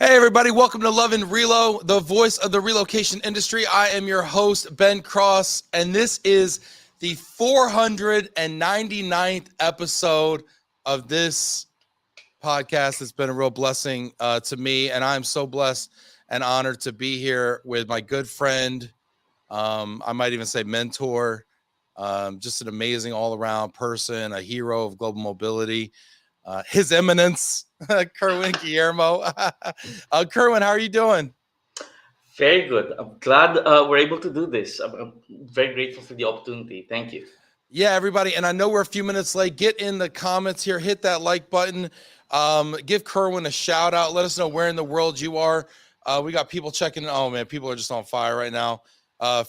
Hey, everybody. Welcome to Love and Relo, the voice of the relocation industry. I am your host, Ben Cross, and this is the 499th episode of this podcast. It's been a real blessing to me, and I'm so blessed and honored to be here with my good friend. I might even say mentor, just an amazing all-around person, a hero of global mobility. His Eminence, Kerwin Guillermo. Kerwin, how are you doing? Very good. I'm glad we're able to do this. I'm very grateful for the opportunity. Thank you. Yeah, everybody. And I know we're a few minutes late. Get in the comments here, hit that like button. Give Kerwin a shout out. Let us know where in the world you are. We got people checking. Oh, man, people are just on fire right now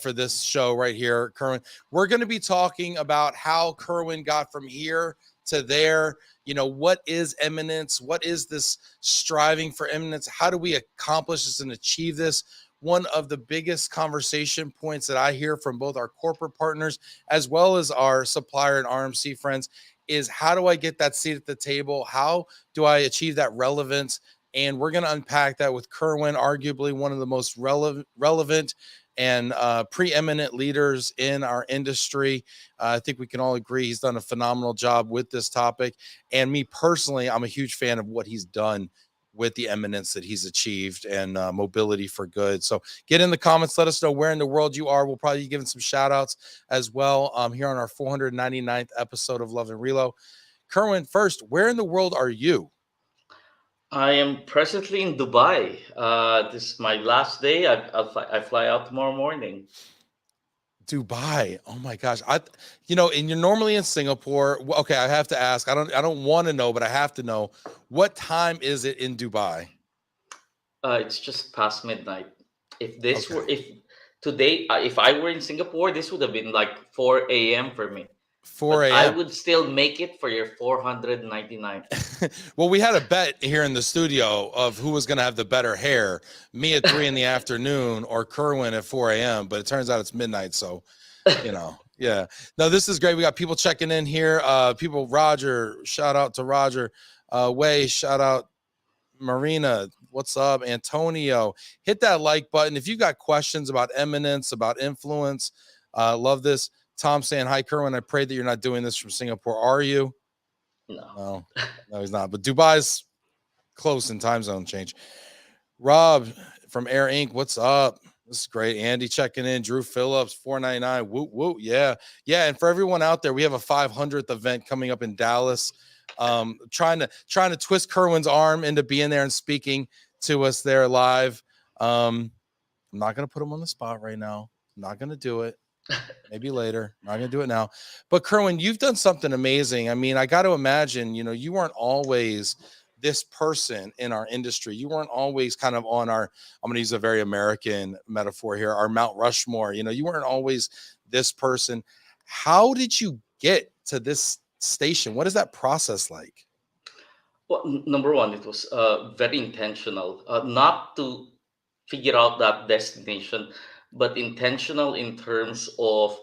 for this show right here, Kerwin. We're going to be talking about how Kerwin got from here to there. You know, what is eminence? What is this striving for eminence? How do we accomplish this and achieve this? One of the biggest conversation points that I hear from both our corporate partners as well as our supplier and RMC friends is, how do I get that seat at the table? How do I achieve that relevance? And we're going to unpack that with Kerwin, arguably one of the most relevant and preeminent leaders in our industry. I think we can all agree he's done a phenomenal job with this topic. And me personally, I'm a huge fan of what he's done with the eminence that he's achieved and mobility for good. So get in the comments. Let us know where in the world you are. We'll probably be giving some shout outs as well here on our 499th episode of Love and Relo. Kerwin, first, where in the world are you? I am presently in Dubai. This is my last day. I fly out tomorrow morning. Dubai. Oh my gosh. And you're normally in Singapore. Okay, I have to ask. I don't want to know, but I have to know. What time is it in Dubai? It's just past midnight. If this Okay. were if today if I were in Singapore, this would have been like 4 a.m. for me. 4 But I a.m. would still make it for your 499. Well, we had a bet here in the studio of who was going to have the better hair, me at 3 in the afternoon or Kerwin at 4 a.m. But it turns out it's midnight. So, yeah. No, this is great. We got people checking in here. Roger, shout out to Roger. Way, shout out Marina. What's up? Antonio, hit that like button. If you got questions about eminence, about influence, love this. Tom saying, hi, Kerwin. I pray that you're not doing this from Singapore. Are you? No. No, no, he's not. But Dubai's close in time zone change. Rob from Air Inc. What's up? This is great. Andy checking in. Drew Phillips, 499. Woo, woo. Yeah. Yeah. And for everyone out there, we have a 500th event coming up in Dallas. Trying to twist Kerwin's arm into being there and speaking to us there live. I'm not going to put him on the spot right now. I'm not going to do it. Maybe later. I'm not going to do it now. But Kerwin, you've done something amazing. I mean, I got to imagine, you weren't always this person in our industry. You weren't always kind of on our, I'm going to use a very American metaphor here, our Mount Rushmore. You weren't always this person. How did you get to this station? What is that process like? Well, number one, it was very intentional, not to figure out that destination, but intentional in terms of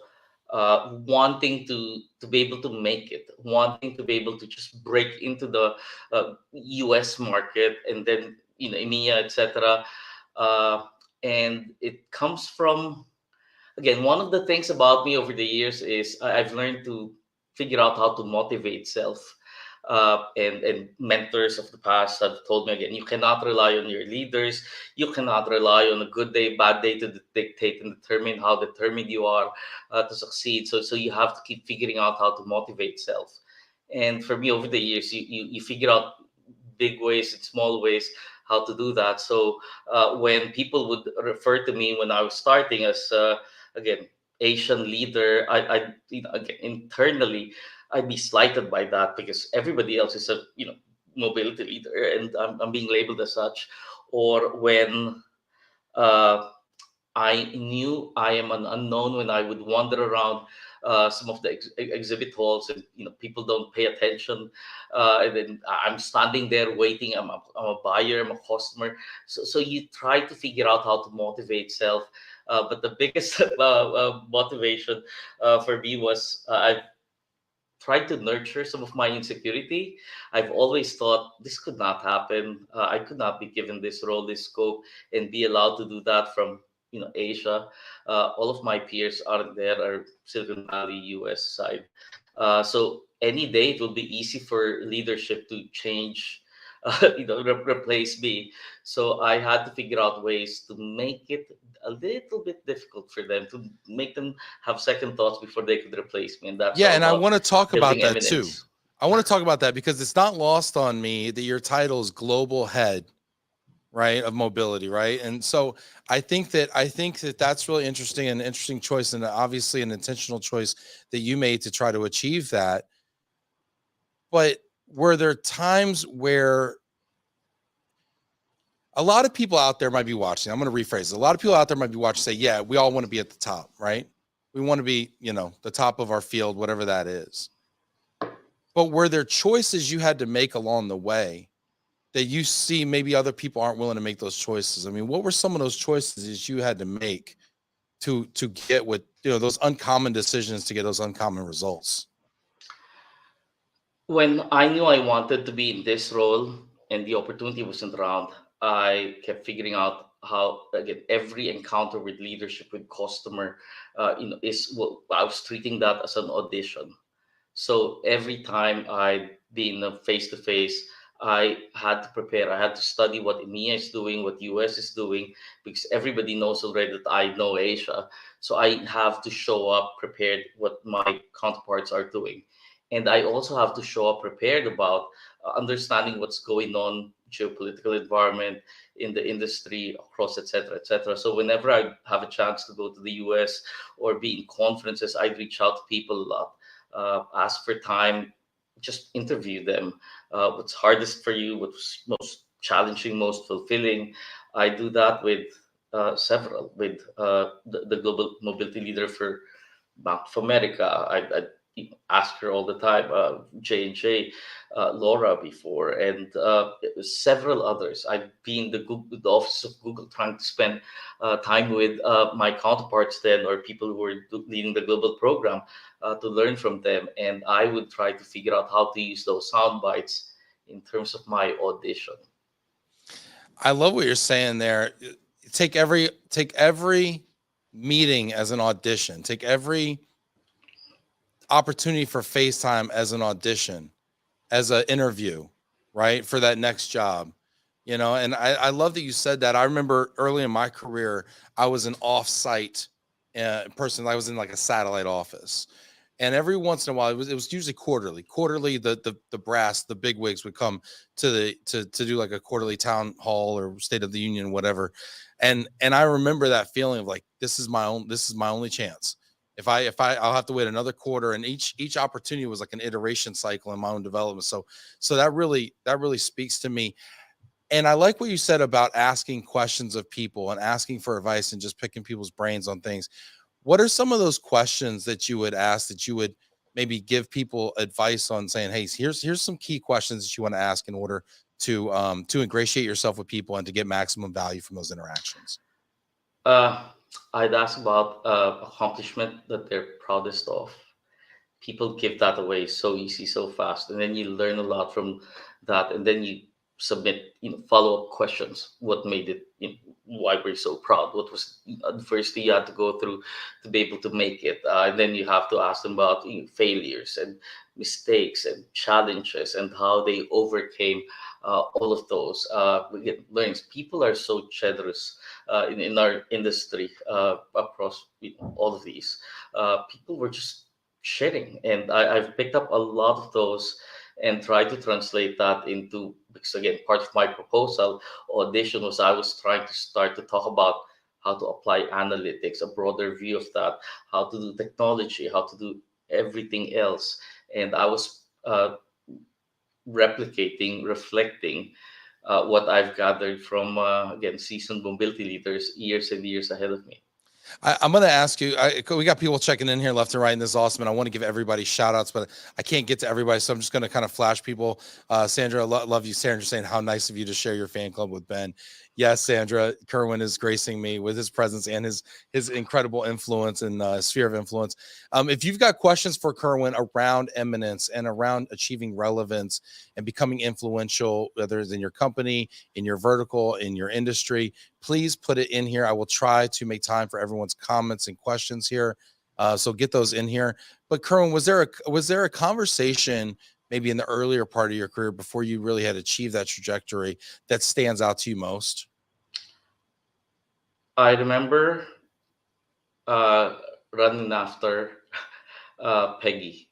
wanting to be able to make it, wanting to be able to just break into the U.S. market, and then EMEA, etc. Uh, and it comes from, again, one of the things about me over the years is I've learned to figure out how to motivate self. And mentors of the past have told me, again, you cannot rely on your leaders. You cannot rely on a good day, bad day to dictate and determine how determined you are to succeed. So you have to keep figuring out how to motivate self. And for me, over the years, you figure out big ways and small ways how to do that. So when people would refer to me when I was starting as again Asian leader, I again, internally I'd be slighted by that because everybody else is a mobility leader, and I'm being labeled as such. Or when uh, I knew I am an unknown when I would wander around some of the exhibit halls, and people don't pay attention, and then I'm standing there waiting. I'm a buyer, I'm a customer. So you try to figure out how to motivate self. But the biggest motivation for me was tried to nurture some of my insecurity. I've always thought this could not happen. I could not be given this role, this scope, and be allowed to do that from Asia. All of my peers are there, are Silicon Valley, US side. So any day it will be easy for leadership to change, replace me. So I had to figure out ways to make it a little bit difficult for them, to make them have second thoughts before they could replace me. And that's Yeah, all and I about want to talk about building that too. eminence. I want to talk about that because it's not lost on me that your title is global head, right, of mobility, right? And so I think that that's really interesting, and an interesting choice, and obviously an intentional choice that you made to try to achieve that. But were there times where a lot of people out there might be watching? I'm going to rephrase it. A lot of people out there might be watching, say, yeah, we all want to be at the top, right? We want to be, the top of our field, whatever that is. But were there choices you had to make along the way that you see maybe other people aren't willing to make those choices? I mean, what were some of those choices that you had to make to get with, those uncommon decisions to get those uncommon results? When I knew I wanted to be in this role and the opportunity wasn't around, I kept figuring out how, again, every encounter with leadership, with customer, is what I was treating that as an audition. So every time I'd be in a face to face, I had to prepare. I had to study what EMEA is doing, what US is doing, because everybody knows already that I know Asia. So I have to show up prepared what my counterparts are doing. And I also have to show up prepared about understanding what's going on, geopolitical environment in the industry across, etc., etc. So whenever I have a chance to go to the US or be in conferences, I reach out to people a lot, ask for time, just interview them. What's hardest for you? What's most challenging, most fulfilling? I do that with several, with the global mobility leader for Bank of America. I ask her all the time, J&J, Laura before, and several others. I've been the office of Google, trying to spend time with my counterparts then, or people who are leading the global program, to learn from them. And I would try to figure out how to use those sound bites in terms of my audition. I love what you're saying there. Take every meeting as an audition. Take every opportunity for FaceTime as an audition, as an interview, right, for that next job. And I love that you said that. I remember early in my career, I was an off-site person. I was in like a satellite office, and every once in a while, it was usually quarterly. The brass, the big wigs would come to do like a quarterly town hall or State of the Union, whatever. And I remember that feeling of like, this is my only chance. If I'll have to wait another quarter, and each opportunity was like an iteration cycle in my own development. So that really speaks to me. And I like what you said about asking questions of people and asking for advice and just picking people's brains on things. What are some of those questions that you would ask, that you would maybe give people advice on, saying, hey, here's some key questions that you want to ask in order to ingratiate yourself with people and to get maximum value from those interactions? I'd ask about accomplishment that they're proudest of. People give that away so easy, so fast, and then you learn a lot from that, and then you submit, follow-up questions. What made it? Why were you so proud? What was the first thing you had to go through to be able to make it? And then you have to ask them about failures and mistakes and challenges and how they overcame all of those. We get learnings. People are so generous in our industry, across all of these. People were just sharing, and I've picked up a lot of those and tried to translate that into, because again, part of my proposal audition was I was trying to start to talk about how to apply analytics, a broader view of that, how to do technology, how to do everything else. And I was replicating, reflecting what I've gathered from, again, seasoned mobility leaders years and years ahead of me. I'm going to ask you, we got people checking in here left and right, and this is awesome. And I want to give everybody shout outs, but I can't get to everybody. So I'm just going to kind of flash people. Sandra, love you. Sandra saying how nice of you to share your fan club with Ben. Yes, Sandra, Kerwin is gracing me with his presence and his incredible influence and sphere of influence. If you've got questions for Kerwin around eminence and around achieving relevance and becoming influential, whether it's in your company, in your vertical, in your industry, please put it in here. I will try to make time for everyone's comments and questions here. So get those in here. But Kerwin, was there a conversation maybe in the earlier part of your career before you really had achieved that trajectory that stands out to you most? I remember uh, running after Peggy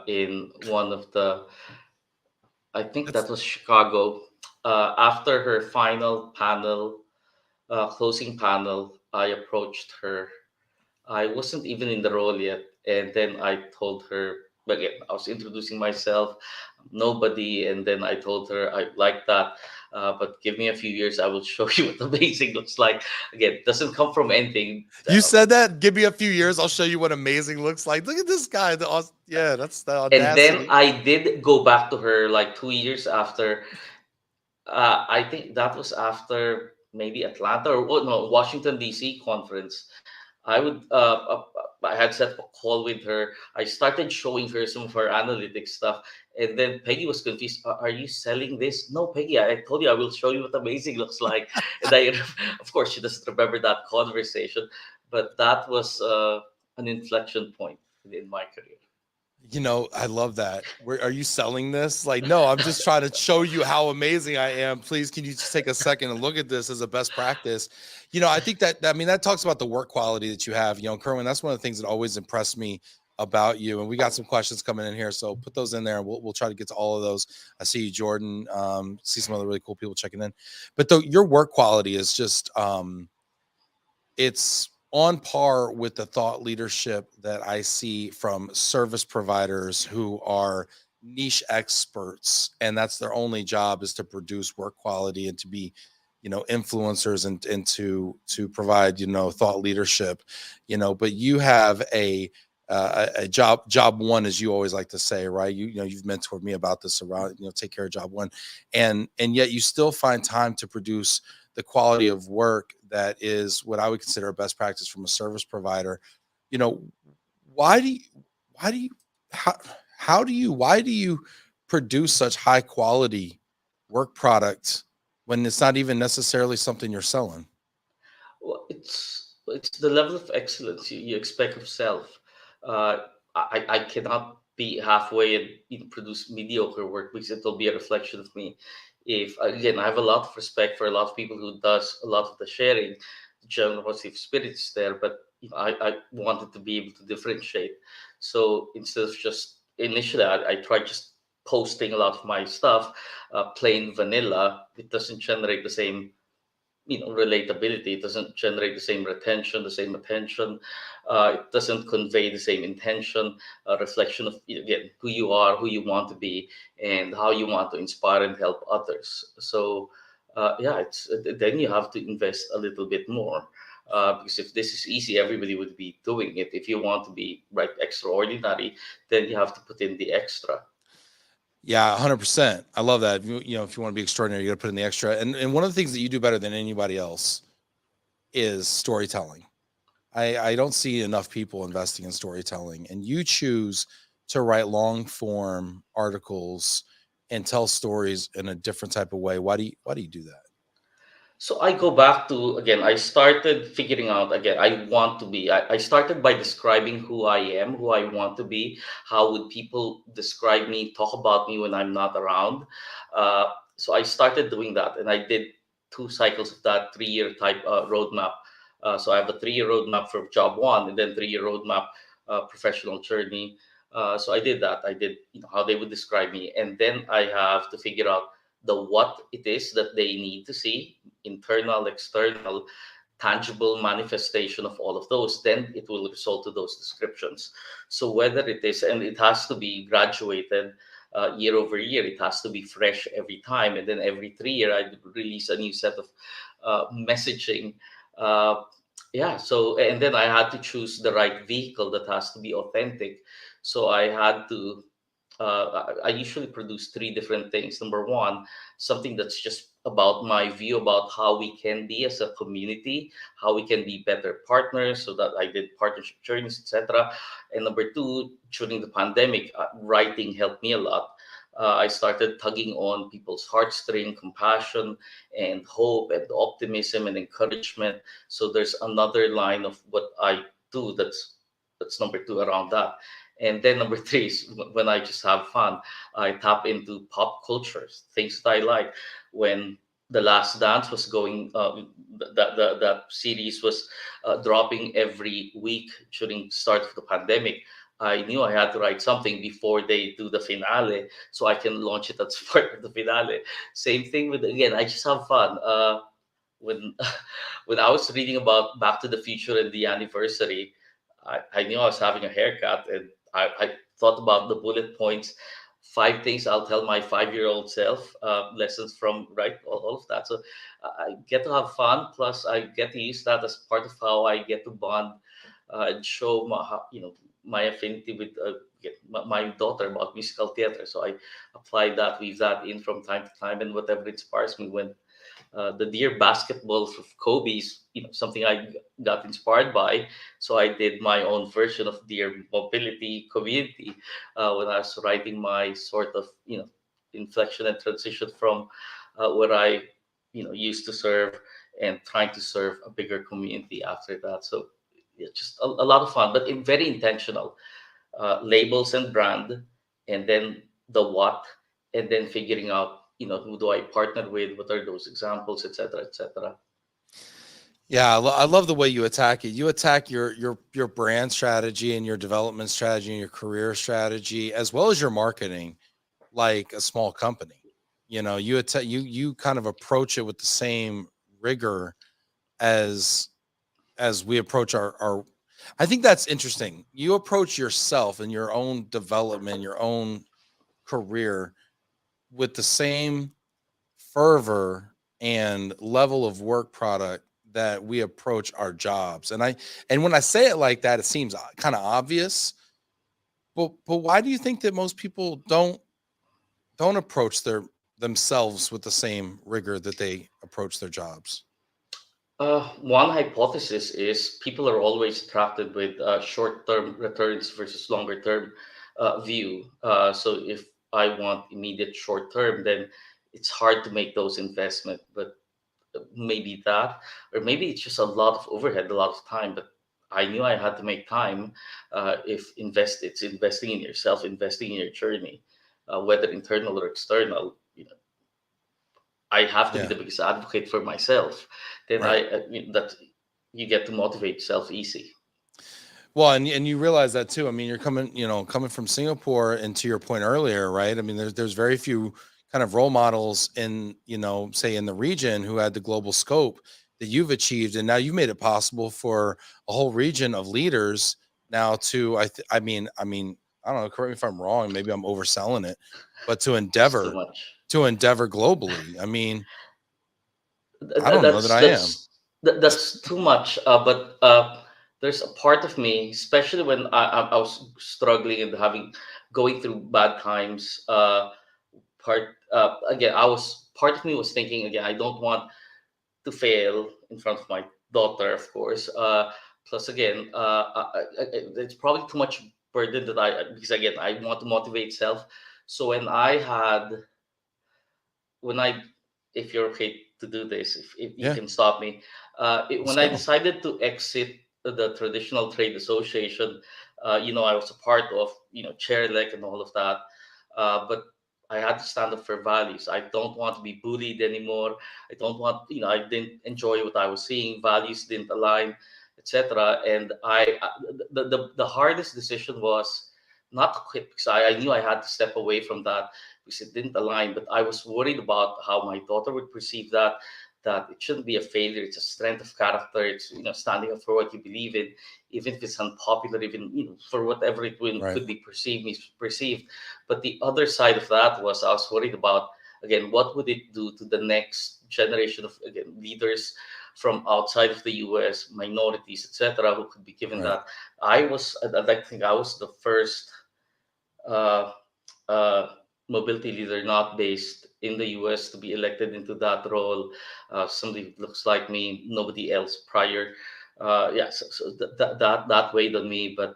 in one of the, I think That's that was Chicago. After her final panel, closing panel, I approached her. I wasn't even in the role yet. And then I told her, again, I was introducing myself, nobody. And then I told her, I like that. But give me a few years, I will show you what amazing looks like. Again, it doesn't come from anything. you said that. Give me a few years, I'll show you what amazing looks like. Look at this guy. Yeah, that's the And then audacity. I did go back to her like 2 years after. I think that was after maybe Atlanta or oh, no, Washington D.C. conference. I had set a call with her. I started showing her some of her analytics stuff, and then Peggy was confused. Are you selling this? No, Peggy. I told you I will show you what amazing looks like. And I, of course, she doesn't remember that conversation, but that was an inflection point in my career. I love that. Are you selling this? Like, no, I'm just trying to show you how amazing I am. Please, can you just take a second and look at this as a best practice? I think that talks about the work quality that you have. Kerwin, that's one of the things that always impressed me about you. And we got some questions coming in here, so put those in there, and we'll try to get to all of those. I see you, Jordan. See some other really cool people checking in, but your work quality is just it's on par with the thought leadership that I see from service providers who are niche experts, and that's their only job is to produce work quality and to be, influencers and to provide, thought leadership, but you have a job one, as you always like to say, right? You've mentored me about this around, take care of job one, and yet you still find time to produce the quality of work that is what I would consider a best practice from a service provider. You know, why do you, why do you, why do you produce such high quality work product when it's not even necessarily something you're selling? Well, it's the level of excellence you expect of self. I cannot be halfway and produce mediocre work because it'll be a reflection of me. If again, I have a lot of respect for a lot of people who does a lot of the sharing, the generosity of spirit is there, but I wanted to be able to differentiate. So instead of just initially, I tried just posting a lot of my stuff, plain vanilla. It doesn't generate the same relatability. It doesn't generate the same retention, the same attention. It doesn't convey the same intention, a reflection of again who you are, who you want to be, and how you want to inspire and help others. So yeah, it's then you have to invest a little bit more. Because if this is easy, everybody would be doing it. If you want to be right extraordinary, then you have to put in the extra. Yeah, 100%. I love that. If you want to be extraordinary, you got to put in the extra. And one of the things that you do better than anybody else is storytelling. I don't see enough people investing in storytelling, and you choose to write long form articles and tell stories in a different type of way. Why do you do that? So I go back to again, I started figuring out again, I want to be. I started by describing who I am, who I want to be. How would people describe me, talk about me when I'm not around? So I started doing that, and I did 2 cycles of that 3 year type roadmap. So I have a 3 year roadmap for job one, and then 3 year roadmap professional journey. So I did that. I did how they would describe me, and then I have to figure out the what it is that they need to see, internal, external, tangible manifestation of all of those, then it will result to those descriptions. So whether it is, and it has to be graduated year over year, it has to be fresh every time, and then every 3 year I release a new set of messaging. Uh, yeah, so and then I had to choose the right vehicle that has to be authentic. So I had to I usually produce three different things. Number one, something that's just about my view about how we can be as a community, how we can be better partners. So that I did partnership journeys, etc. And number two, during the pandemic, writing helped me a lot. I started tugging on people's heartstring, compassion, and hope, and optimism, and encouragement. So there's another line of what I do that's number two around that. And then number three is when I just have fun, I tap into pop cultures, things that I like. When The Last Dance was going, that series was dropping every week during the start of the pandemic. I knew I had to write something before they do the finale, so I can launch it as part of the finale. Same thing with, again, I just have fun. When when I was reading about Back to the Future and the anniversary, I knew I was having a haircut, and I thought about the bullet points, five things I'll tell my 5-year-old self, lessons from, right, all of that. So I get to have fun, plus I get to use that as part of how I get to bond and show my, my affinity with my daughter about musical theater. So I apply that, weave that in from time to time, and whatever inspires me. When the Deer basketballs of Kobe's, something I got inspired by. So I did my own version of Deer mobility community when I was writing my sort of, inflection and transition from where I, used to serve, and trying to serve a bigger community after that. So it's just a lot of fun, but very intentional. Labels and brand, and then the what, and then figuring out, who do I partner with, what are those examples, etc., etc. Yeah, I love the way you attack it. You attack your brand strategy and your development strategy and your career strategy, as well as your marketing, like a small company. You attack you kind of approach it with the same rigor as we approach our. I think that's interesting. You approach yourself and your own development, your own career with the same fervor and level of work product that we approach our jobs. And when I say it like that, it seems kind of obvious, but why do you think that most people don't approach themselves with the same rigor that they approach their jobs? One hypothesis is people are always attracted with short-term returns versus longer-term view. So if I want immediate short-term, then it's hard to make those investments. But maybe that, or maybe it's just a lot of overhead, a lot of time. But I knew I had to make time. If it's investing in yourself, investing in your journey, whether internal or external. I have to be Yeah, the biggest advocate for myself. Then right. that you get to motivate yourself easy. Well, and you realize that too. I mean, you're coming from Singapore, and to your point earlier, right? I mean, there's very few kind of role models in, say in the region who had the global scope that you've achieved, and now you've made it possible for a whole region of leaders now to I mean, I don't know, correct me if I'm wrong, maybe I'm overselling it, but It's too much. to endeavor globally. I mean, I Th- don't know that That's I am. that's that's too much. But there's a part of me, especially when I was struggling and having going through bad times. Again, I was part of me was thinking again. I don't want to fail in front of my daughter, of course. Plus, again, it's probably too much burden that because again, I want to motivate self. So when I, if you're okay to do this, if you Yeah, can stop me, let's when I go. decided to exit the traditional trade association, I was a part of, chair elect and all of that, but I had to stand up for values. I don't want to be bullied anymore. I don't want, I didn't enjoy what I was seeing. Values didn't align, etc. And the hardest decision was not to quit, because I knew I had to step away from that because it didn't align. But I was worried about how my daughter would perceive that it shouldn't be a failure. It's a strength of character. It's, standing up for what you believe in, even if it's unpopular, even, for whatever Right. could be perceived. But the other side of that was I was worried about, again, what would it do to the next generation of, again, leaders from outside of the US, minorities, etc., who could be given Right. that. I think I was the first uh, mobility leader not based in the US to be elected into that role. Somebody who looks like me, nobody else prior. Yeah, so that weighed on me. But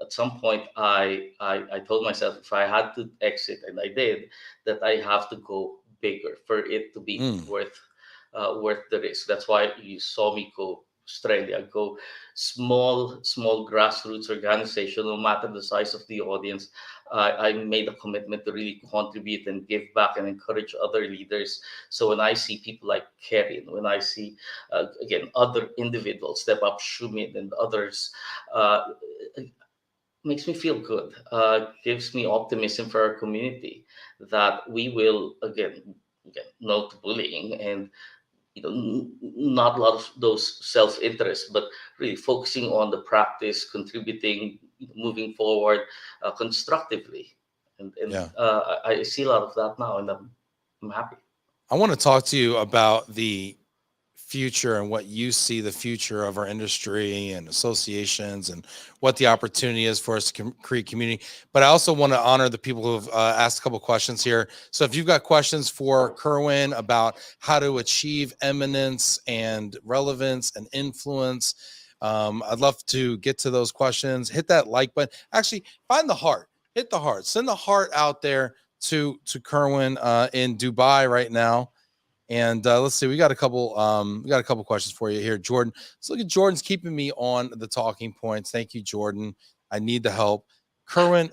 at some point, I told myself if I had to exit, and I did, that I have to go bigger for it to be Mm. worth the risk. That's why you saw me go Australia, go small grassroots organization, no matter the size of the audience. I made a commitment to really contribute and give back and encourage other leaders. So when I see people like Kerwin, when I see again other individuals step up, Shumit and others, it makes me feel good. Gives me optimism for our community that we will again no to bullying and not a lot of those self-interest, but really focusing on the practice, contributing, moving forward constructively, and Yeah. I see a lot of that now, and I'm happy. I want to talk to you about the future and what you see the future of our industry and associations and what the opportunity is for us to create community. But I also want to honor the people who have asked a couple questions here. So if you've got questions for Kerwin about how to achieve eminence and relevance and influence, I'd love to get to those questions. Hit that like button. Actually, find the heart. Hit the heart. Send the heart out there to Kerwin in Dubai right now. And let's see, we got a couple questions for you here, Jordan. Let's look at Jordan's keeping me on the talking points. Thank you, Jordan. I need the help. Kerwin,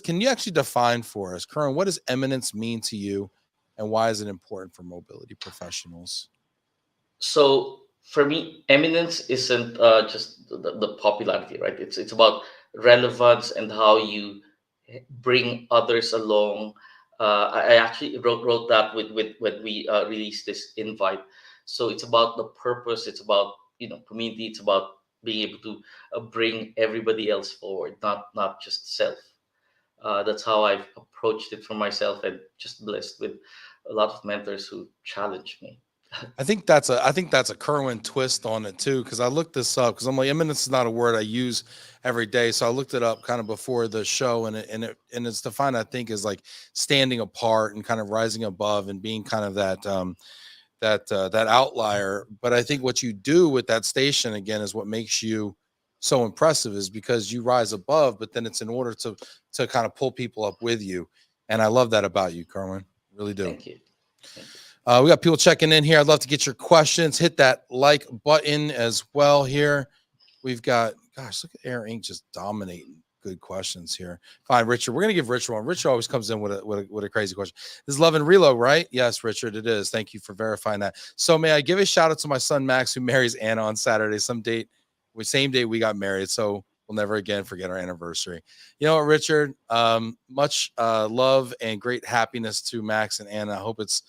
can you actually define for us, Kerwin, what does eminence mean to you, and why is it important for mobility professionals? So for me, eminence isn't just the popularity, right? It's about relevance and how you bring others along. I actually wrote that with when we released this invite. So it's about the purpose. It's about community. It's about being able to bring everybody else forward, not just self. That's how I've approached it for myself, and just blessed with a lot of mentors who challenge me. I think that's a Kerwin twist on it too, because I looked this up because I'm like, eminence is not a word I use every day, so I looked it up kind of before the show, and it's defined, I think, as like standing apart and kind of rising above and being kind of that outlier. But I think what you do with that station again is what makes you so impressive, is because you rise above, but then it's in order to kind of pull people up with you, and I love that about you, Kerwin. Really do. Thank you. Thank you. We got people checking in here. I'd love to get your questions. Hit that like button as well here. We've got, gosh, look at Air Inc. just dominating good questions here. Fine, Richard. We're going to give Richard one. Richard always comes in with a crazy question. This is Love and Reload, right? Yes, Richard, it is. Thank you for verifying that. So may I give a shout out to my son, Max, who marries Anna on Saturday, same date we got married. So we'll never again forget our anniversary. You know what, Richard? Much love and great happiness to Max and Anna. I hope it's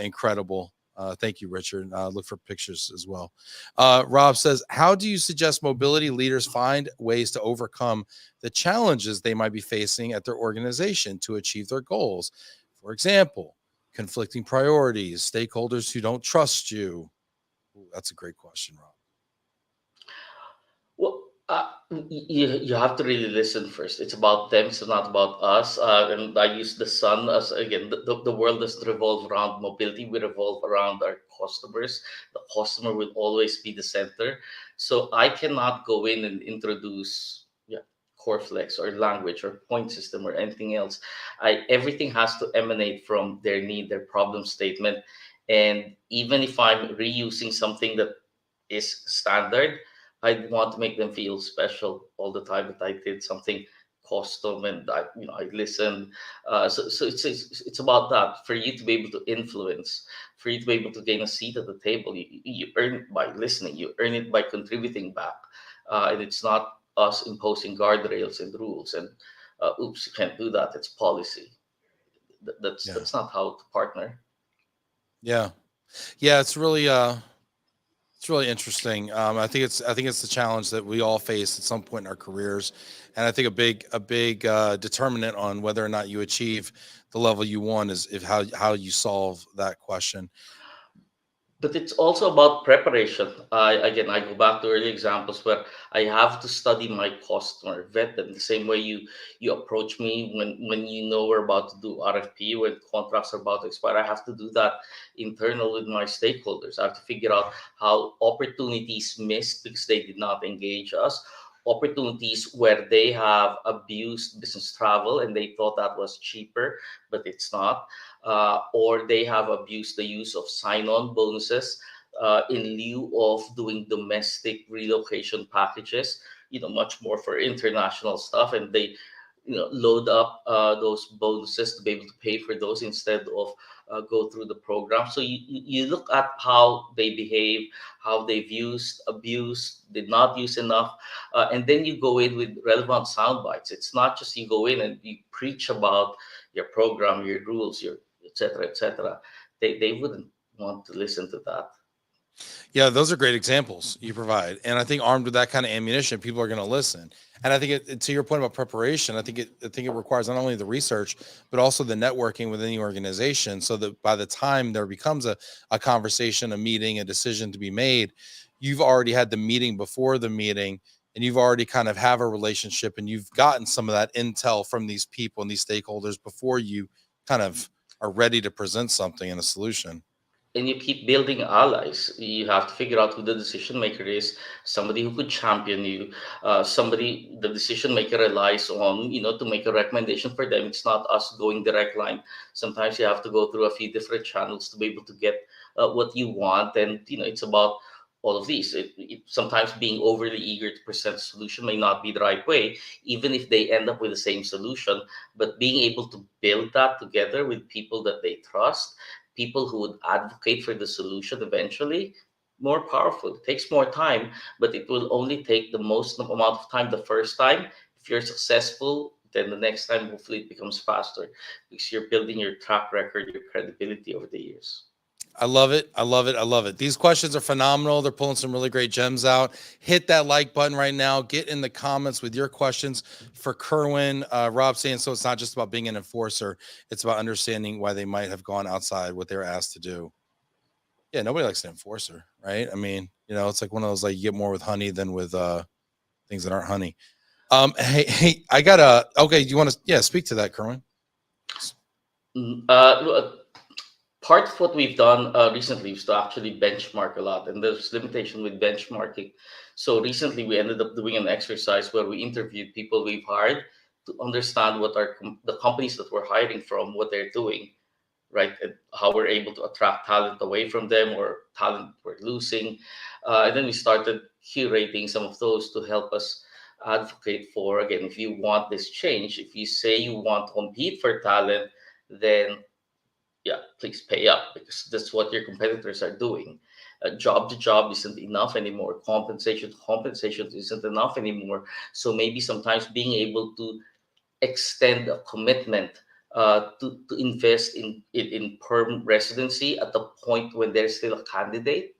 incredible. Thank you, Richard. Look for pictures as well. Rob says, how do you suggest mobility leaders find ways to overcome the challenges they might be facing at their organization to achieve their goals? For example, conflicting priorities, stakeholders who don't trust you. Ooh, that's a great question, Rob. Well, you have to really listen first. It's about them, it's not about us. And I use the sun as, again, the world doesn't revolve around mobility, we revolve around our customers. The customer will always be the center. So I cannot go in and introduce core flex or language or point system or anything else. Everything has to emanate from their need, their problem statement. And even if I'm reusing something that is standard, I want to make them feel special all the time that I did something custom, and I listened. So it's about that. For you to be able to influence, for you to be able to gain a seat at the table, you earn it by listening. You earn it by contributing back, and it's not us imposing guardrails and rules. And oops, you can't do that. It's policy. That's not how to partner. Yeah, it's really interesting. I think it's the challenge that we all face at some point in our careers, and I think a big determinant on whether or not you achieve the level you want is how you solve that question. But it's also about preparation. I go back to early examples where I have to study my customer, vet them the same way you approach me when you know we're about to do RFP, when contracts are about to expire. I have to do that internal with my stakeholders. I have to figure out how opportunities missed because they did not engage us, opportunities where they have abused business travel and they thought that was cheaper, but it's not, or they have abused the use of sign-on bonuses in lieu of doing domestic relocation packages. Much more for international stuff, and they load up those bonuses to be able to pay for those instead of go through the program. So you look at how they behave, how they've used, abused, did not use enough, and then you go in with relevant sound bites. It's not just you go in and you preach about your program, your rules, your etc. etc. They wouldn't want to listen to that. Yeah, those are great examples you provide. And I think armed with that kind of ammunition, people are going to listen. And I think to your point about preparation, I think it requires not only the research, but also the networking within the organization so that by the time there becomes a conversation, a meeting, a decision to be made, you've already had the meeting before the meeting and you've already kind of have a relationship and you've gotten some of that intel from these people and these stakeholders before you kind of are ready to present something in a solution. And you keep building allies. You have to figure out who the decision maker is, somebody who could champion you, somebody the decision maker relies on, to make a recommendation for them. It's not us going direct line. Sometimes you have to go through a few different channels to be able to get what you want, and it's about all of these. Sometimes being overly eager to present a solution may not be the right way, even if they end up with the same solution. But being able to build that together with people that they trust, people who would advocate for the solution eventually, more powerful. It takes more time, but it will only take the most amount of time the first time. If you're successful, then the next time hopefully it becomes faster because you're building your track record, your credibility over the years. I love it. I love it. I love it. These questions are phenomenal. They're pulling some really great gems out. Hit that like button right now. Get in the comments with your questions for Kerwin. Rob saying, so it's not just about being an enforcer. It's about understanding why they might have gone outside what they were asked to do. Yeah, nobody likes an enforcer, right? I mean, it's like one of those, like, you get more with honey than with things that aren't honey. Hey, I gotta, okay, you want to, yeah, speak to that, Kerwin? Part of what we've done recently is to actually benchmark a lot, and there's limitation with benchmarking. So recently, we ended up doing an exercise where we interviewed people we've hired to understand what the companies that we're hiring from, what they're doing, right, and how we're able to attract talent away from them or talent we're losing, and then we started curating some of those to help us advocate for, again, if you want this change, if you say you want to compete for talent, then yeah, please pay up because that's what your competitors are doing. Job to job isn't enough anymore. Compensation to compensation isn't enough anymore. So maybe sometimes being able to extend a commitment to invest in perm residency at the point when there's still a candidate,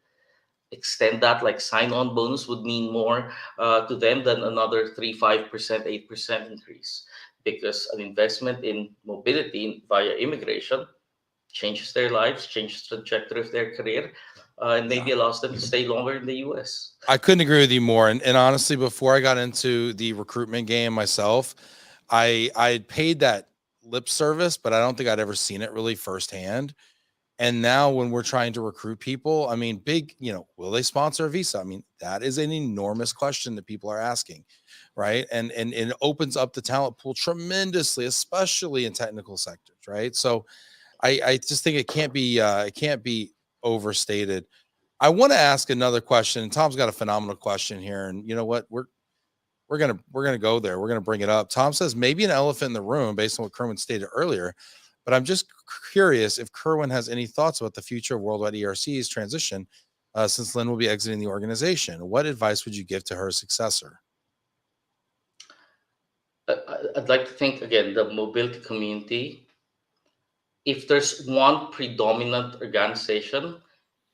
extend that, like sign-on bonus would mean more to them than another 3, 5%, 8% increase, because an investment in mobility via immigration changes their lives, changes the trajectory of their career, and Yeah. maybe allows them to stay longer in the U.S. I couldn't agree with you more. And honestly, before I got into the recruitment game myself, I had paid that lip service, but I don't think I'd ever seen it really firsthand. And now when we're trying to recruit people, I mean, will they sponsor a visa? I mean, that is an enormous question that people are asking, right? And it opens up the talent pool tremendously, especially in technical sectors, right? So I just think it can't be overstated. I want to ask another question. Tom's got a phenomenal question here, and you know what? We're gonna go there. We're gonna bring it up. Tom says maybe an elephant in the room, based on what Kerwin stated earlier. But I'm just curious if Kerwin has any thoughts about the future of Worldwide ERC's transition, since Lynn will be exiting the organization. What advice would you give to her successor? I'd like to think again the mobility community. If there's one predominant organization,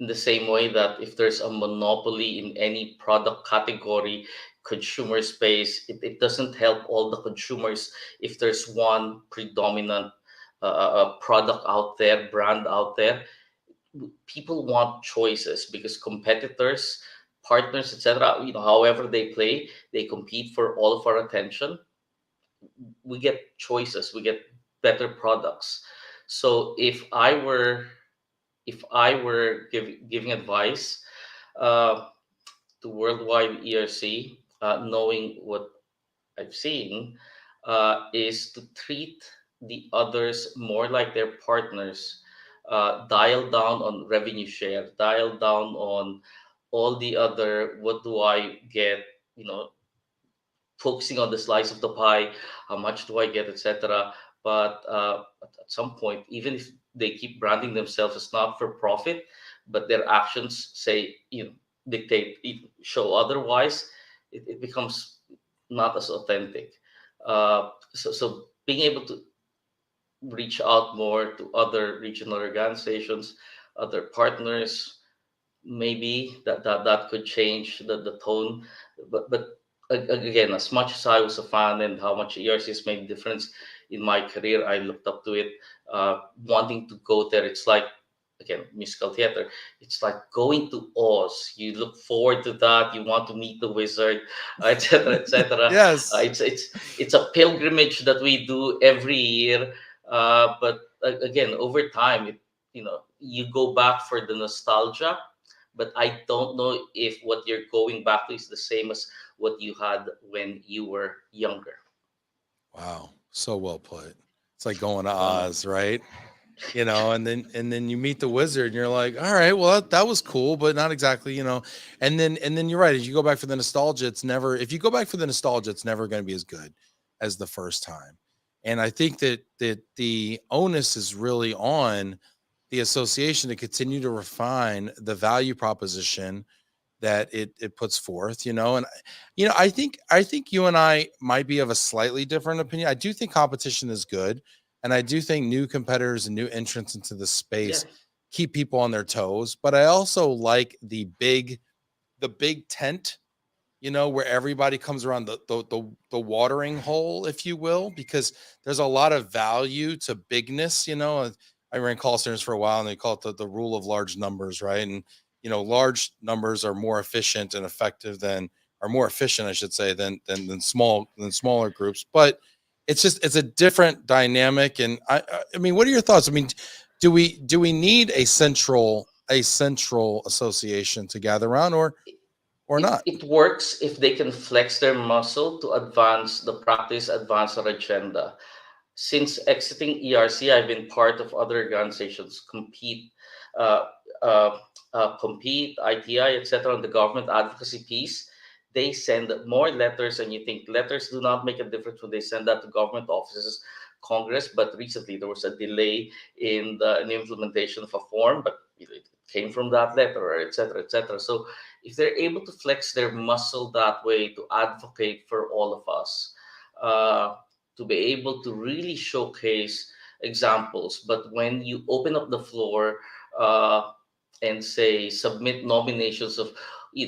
in the same way that if there's a monopoly in any product category, consumer space, it doesn't help all the consumers if there's one predominant product out there, brand out there. people want choices because competitors, partners, etc. However they play, they compete for all of our attention. We get choices, we get better products. So if I were giving advice uh, to worldwide ERC, knowing what I've seen, is to treat the others more like their partners. Dial down on revenue share, dial down on all the other, what do I get, you know, focusing on the slice of the pie, how much do I get, etc. But at some point, even if they keep branding themselves as not for profit, but their actions say, dictate, show otherwise, it becomes not as authentic. So being able to reach out more to other regional organizations, other partners, maybe that could change the tone. But again, as much as I was a fan and how much ERC has made a difference in my career, I looked up to it. Wanting to go there, it's like, again, musical theater, it's like going to Oz. You look forward to that, you want to meet the wizard, etc., etc. Yes. It's a pilgrimage that we do every year. But again, over time, you go back for the nostalgia, but I don't know if what you're going back to is the same as what you had when you were younger. Wow. So well put. It's like going to Wow. Oz, right? And then you meet the wizard and you're like, all right, well, that was cool, but not exactly, and then you're right. As you go back for the nostalgia, it's never, if you go back for the nostalgia, it's never going to be as good as the first time. And I think that the onus is really on the association to continue to refine the value proposition that it puts forth, and I think you and I might be of a slightly different opinion. I do think competition is good, and I do think new competitors and new entrants into the Yeah. space keep people on their toes, but I also like the big tent, where everybody comes around the watering hole, if you will, because there's a lot of value to bigness. I ran call centers for a while, and they call it the rule of large numbers, right? And large numbers are more efficient and effective than are more efficient, I should say, than smaller groups. But it's a different dynamic. And I mean, what are your thoughts? I mean, do we need a central association to gather around, or it, not? it works if they can flex their muscle to advance the practice, advance our agenda. Since exiting ERC, I've been part of other organizations uh, uh, compete, ITI, etc. on the government advocacy piece. They send more letters, and you think letters do not make a difference when they send that to government offices, Congress. But recently there was a delay in the implementation of a form, but it came from that letter, etc., etc. So if they're able to flex their muscle that way to advocate for all of us, uh, to be able to really showcase examples. But when you open up the floor uh, and say submit nominations of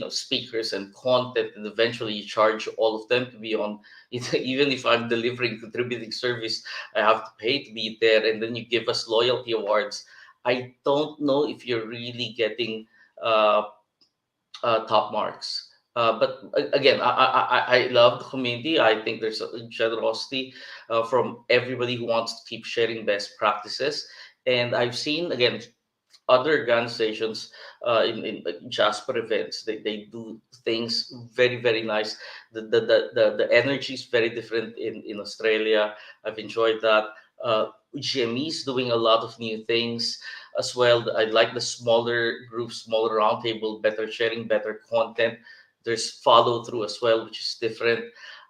speakers and content, and eventually you charge all of them to be on, even if I'm delivering contributing service, I have to pay to be there, and then you give us loyalty awards. I don't know if you're really getting uh, top marks. But again, I love the community. I think there's a generosity from everybody who wants to keep sharing best practices. And I've seen, again, other organizations in Jasper events. They do things very, very nice. The energy is very different in Australia. I've enjoyed that. GME is doing a lot of new things as well. I like the smaller groups, smaller roundtable, better sharing, better content. There's follow through as well, which is different.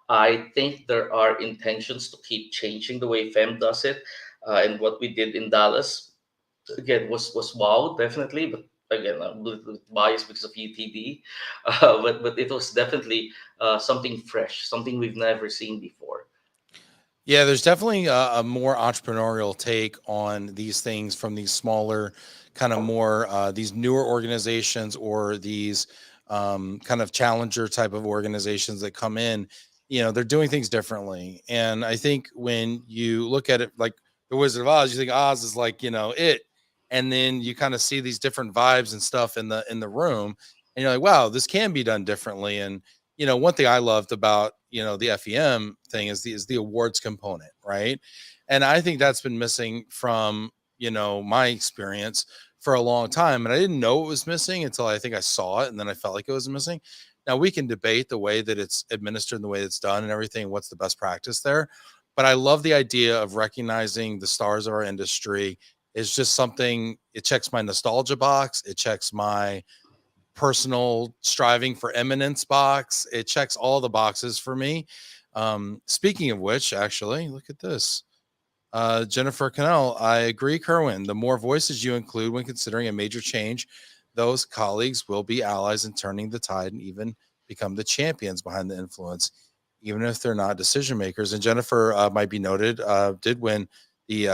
I think there are intentions to keep changing the way FEM does it, and what we did in Dallas again was wow, definitely. But again, I'm a little bit biased because of UTD, but it was definitely something fresh, something we've never seen before. Yeah, there's definitely a more entrepreneurial take on these things from these smaller, kind of more these newer organizations, or these kind of challenger type of organizations that come in. They're doing things differently, and I think when you look at it like the Wizard of Oz, you think Oz is like it, and then you kind of see these different vibes and stuff in the room, and you're like, wow, this can be done differently. And one thing I loved about the FEM thing is the awards component, right? And I think that's been missing from my experience for a long time, and I didn't know it was missing until I think I saw it, and then I felt like it was missing. Now we can debate the way that it's administered and the way it's done and everything, what's the best practice there. But I love the idea of recognizing the stars of our industry. It's just something, it checks my nostalgia box. It checks my personal striving for eminence box. It checks all the boxes for me. Speaking of which, actually, look at this. Jennifer Cannell, I agree, Kerwin. The more voices you include when considering a major change, those colleagues will be allies in turning the tide and even become the champions behind the influence, even if they're not decision makers. And Jennifer, might be noted, did win the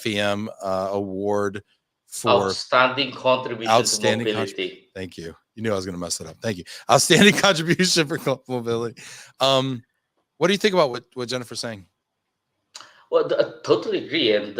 FEM award for Outstanding contribution to mobility. Thank you. You knew I was going to mess it up. Thank you. Outstanding contribution for mobility. What do you think about what Jennifer's saying? Well, I totally agree. And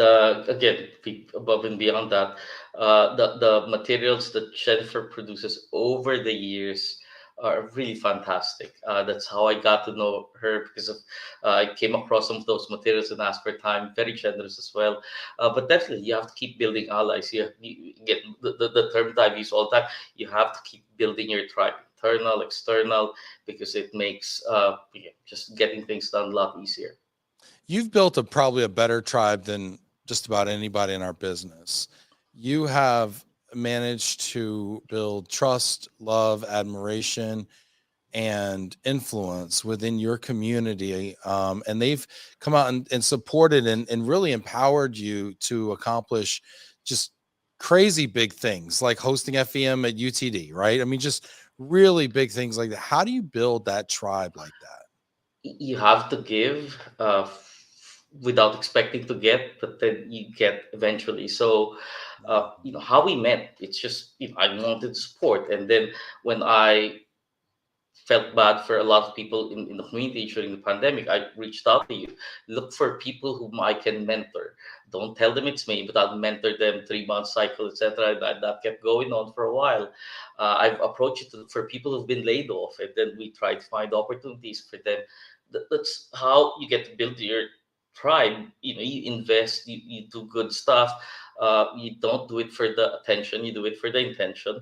again, above and beyond that, the materials that Jennifer produces over the years are really fantastic. That's how I got to know her, because of I came across some of those materials and asked for time. Very generous as well. But definitely, you have to keep building allies. You get the term that I use all the time. You have to keep building your tribe, internal, external, because it makes just getting things done a lot easier. You've built probably a better tribe than just about anybody in our business. You have managed to build trust, love, admiration, and influence within your community. And they've come out and supported and really empowered you to accomplish just crazy big things like hosting FEM at UTD, right? I mean, just really big things like that. How do you build that tribe like that? You have to give without expecting to get, but then you get eventually. So, how we met, it's just, I wanted support. And then when I felt bad for a lot of people in the community during the pandemic, I reached out to you. Look for people whom I can mentor. Don't tell them it's me, but I'll mentor them 3 month cycle, etc. And that kept going on for a while. I've approached it for people who've been laid off, and then we try to find opportunities for them. That's how you get to build your tribe. You invest, you do good stuff. You don't do it for the attention, you do it for the intention.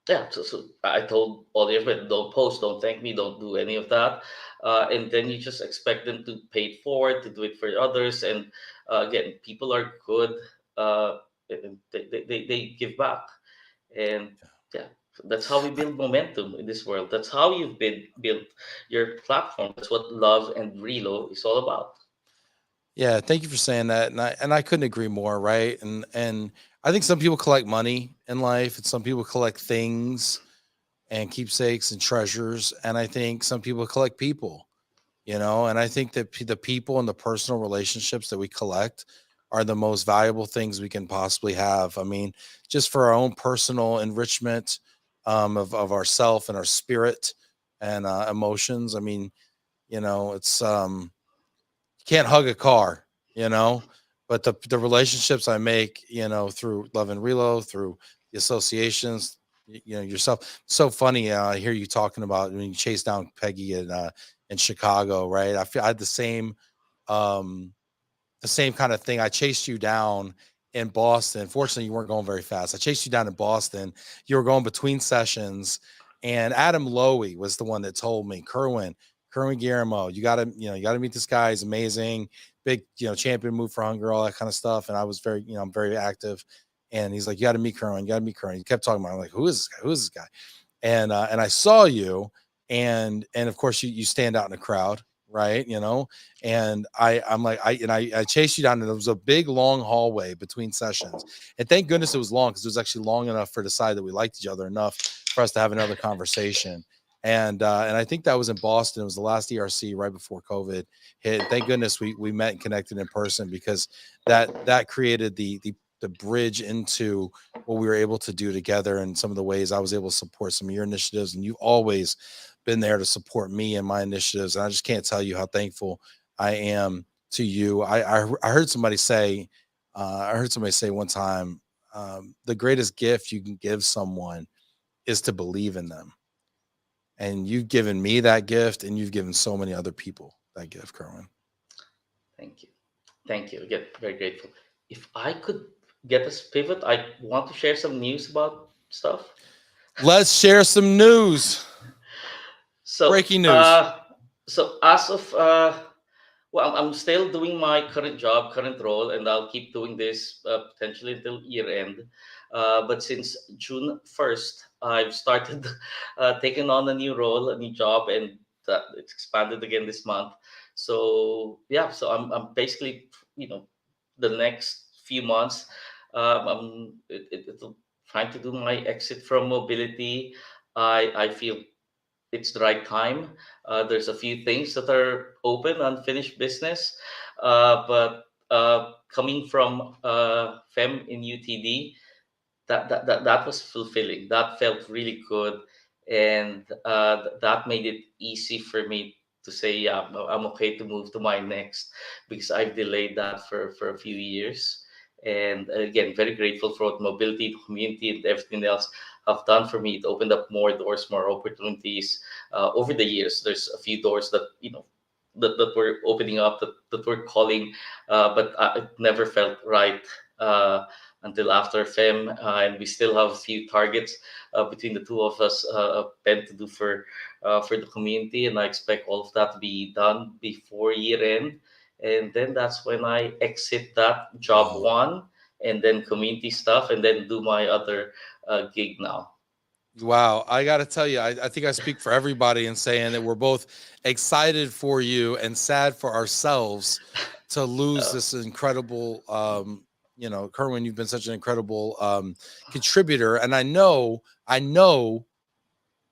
Yeah, so I told all the everybody, don't post, don't thank me, don't do any of that. And then you just expect them to pay it forward, to do it for others. And again, people are good, and they give back. And yeah, that's how we build momentum in this world. That's how you've built your platform. That's what Love and Relo is all about. Yeah, thank you for saying that, and I couldn't agree more, right? And I think some people collect money in life, and some people collect things and keepsakes and treasures, and I think some people collect people, and I think that the people and the personal relationships that we collect are the most valuable things we can possibly have. I mean, just for our own personal enrichment, of ourself and our spirit and emotions. I mean, it's you can't hug a car, but the relationships I make, through Love and Relo, through the associations, yourself. So funny. I hear you talking about when you chase down Peggy in Chicago, right? I feel I had um, the same kind of thing. I chased you down in Boston. Fortunately, you weren't going very fast. I chased you down in Boston. You were going between sessions, and Adam Lowy was the one that told me, Kerwin Guillermo, you gotta meet this guy. He's amazing, big, champion move for hunger, all that kind of stuff. And I was very, I'm very active. And he's like, you got to meet Kerwin. You got to meet Kerwin. He kept talking about it. I'm like, who is this guy? Who is this guy? And I saw you, and of course you stand out in a crowd, right? And I'm like, I chased you down, and there was a big long hallway between sessions. And thank goodness it was long, because it was actually long enough for the side that we liked each other enough for us to have another conversation. And I think that was in Boston. It was the last ERC right before COVID hit. Thank goodness we met and connected in person, because that created the bridge into what we were able to do together, and some of the ways I was able to support some of your initiatives. And you've always been there to support me and my initiatives. And I just can't tell you how thankful I am to you. I heard somebody say, I heard somebody say one time, the greatest gift you can give someone is to believe in them. And you've given me that gift, and you've given so many other people that gift, Kerwin. Thank you. Thank you. Again, very grateful. If I could get us pivot, I want to share some news about stuff. Let's share some news. So, Breaking news. as of well, I'm still doing my current job, current role, and I'll keep doing this potentially until year end. But since June 1st, I've started taking on a new role, a new job, and it's expanded again this month. So yeah, so I'm basically, the next few months, it'll trying to do my exit from mobility. I feel it's the right time. There's a few things that are open, unfinished business, but coming from FEM in UTD, that was fulfilling. That felt really good, and that made it easy for me to say, yeah, no, I'm okay to move to my next, because I've delayed that for a few years. And again, very grateful for what mobility, the community, and everything else have done for me. It opened up more doors, more opportunities over the years. There's a few doors that that were opening up, that were calling, but it never felt right. Until after FEM, and we still have a few targets between the two of us, pen to do for the community, and I expect all of that to be done before year end, and then that's when I exit that job Wow. one, and then community stuff, and then do my other gig now. Wow. I got to tell you, I think I speak for everybody in saying that we're both excited for you and sad for ourselves to lose Uh, this incredible, Kerwin, you've been such an incredible contributor. And I know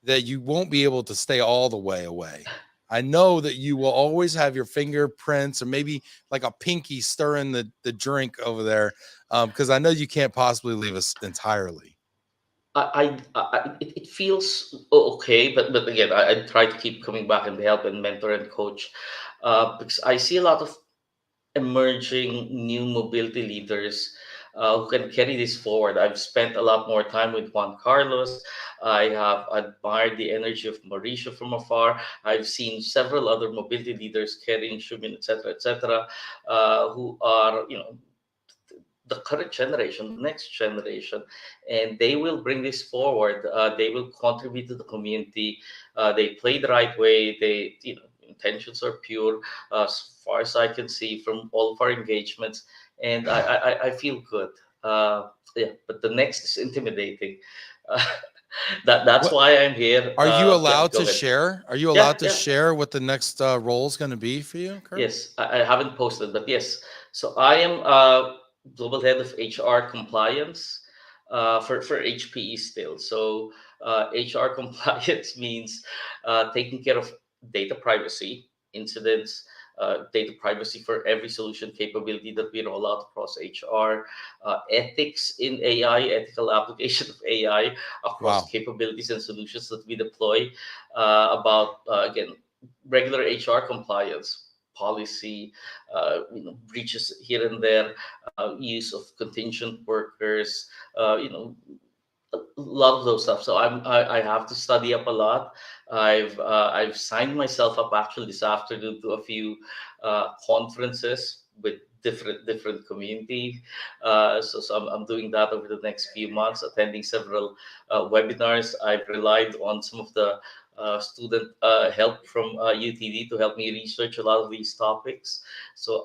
that you won't be able to stay all the way away. I know that you will always have your fingerprints, or maybe like a pinky stirring the drink over there, because I know you can't possibly leave us entirely. it feels okay, but again, I try to keep coming back and help and mentor and coach, because I see a lot of emerging new mobility leaders who can carry this forward. I've spent a lot more time with Juan Carlos. I have admired the energy of Mauricio from afar. I've seen several other mobility leaders, Kerin, Shumin, etc., who are, the current generation, the next generation, and they will bring this forward. They will contribute to the community. They play the right way. They, intentions are pure, as far as I can see from all of our engagements, and I feel good. Yeah, but the next is intimidating. Uh, that's What why I'm here. are you Yeah, allowed go to ahead. share? Are you Yeah, allowed to yeah. share what the next role is going to be for you, Kerwin? Yes, I haven't posted, but yes. So I am global head of HR compliance for HPE still. So HR compliance means taking care of data privacy, incidents, data privacy for every solution capability that we roll out across HR, ethics in AI, ethical application of AI across Wow. capabilities and solutions that we deploy, about, again, regular HR compliance, policy, breaches here and there, use of contingent workers, a lot of those stuff. So I have to study up a lot. I've signed myself up actually this afternoon to a few conferences with different community. So I'm doing that over the next few months, attending several webinars. I've relied on some of the student help from UTD to help me research a lot of these topics. So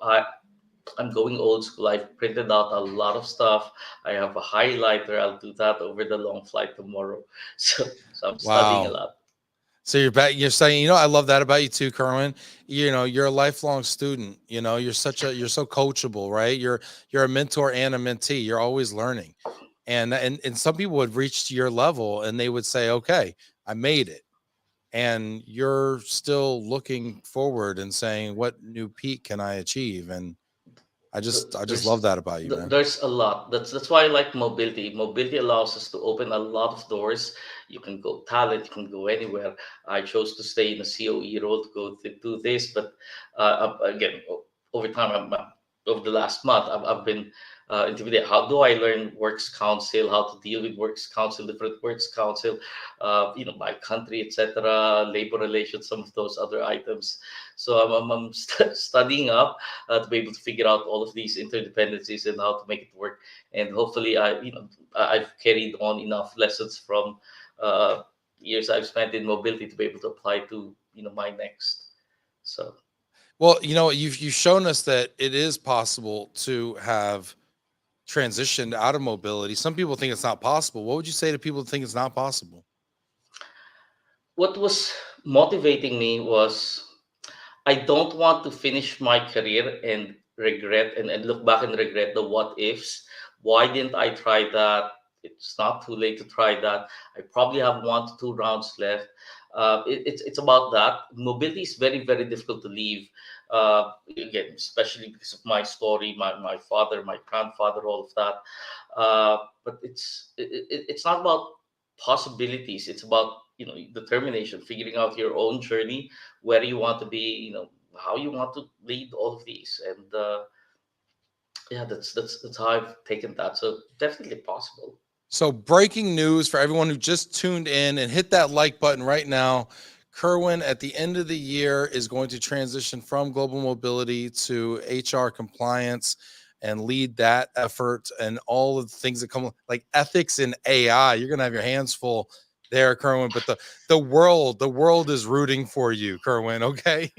I'm going old school. I've printed out a lot of stuff. I have a highlighter. I'll do that over the long flight tomorrow. So I'm studying a Wow. lot. So you're back. You're saying, I love that about you too, Kerwin. You're a lifelong student. You're so coachable, right? You're a mentor and a mentee. You're always learning. And some people would reach to your level and they would say, okay, I made it. And you're still looking forward and saying, what new peak can I achieve? And I just love that about you, man. There's a lot. That's why I like mobility. Mobility allows us to open a lot of doors. You can go talent. You can go anywhere. I chose to stay in a COE role to go to do this, but again, over time, over the last month, I've been intimidate. How do I learn works council? How to deal with works council, different works council, by country, etc., labor relations, some of those other items. So I'm studying up to be able to figure out all of these interdependencies and how to make it work. And hopefully, I've carried on enough lessons from years I've spent in mobility to be able to apply to my next. So. Well, you've shown us that it is possible to have transitioned out of mobility. Some people think it's not possible. What would you say to people who think it's not possible? What was motivating me was I don't want to finish my career and regret and look back and regret the what ifs. Why didn't I try that? It's not too late to try that. I probably have 1 to 2 rounds left. It's about that. Mobility is very, very difficult to leave. Again, especially because of my story, my father, my grandfather, all of that. But it's not about possibilities. It's about determination, figuring out your own journey, where you want to be, how you want to lead all of these. And yeah, that's how I've taken that. So definitely possible. So breaking news for everyone who just tuned in, and hit that like button right now. Kerwin, at the end of the year, is going to transition from global mobility to HR compliance and lead that effort and all of the things that come, like ethics and AI. You're going to have your hands full there, Kerwin, but the world is rooting for you, Kerwin. Okay.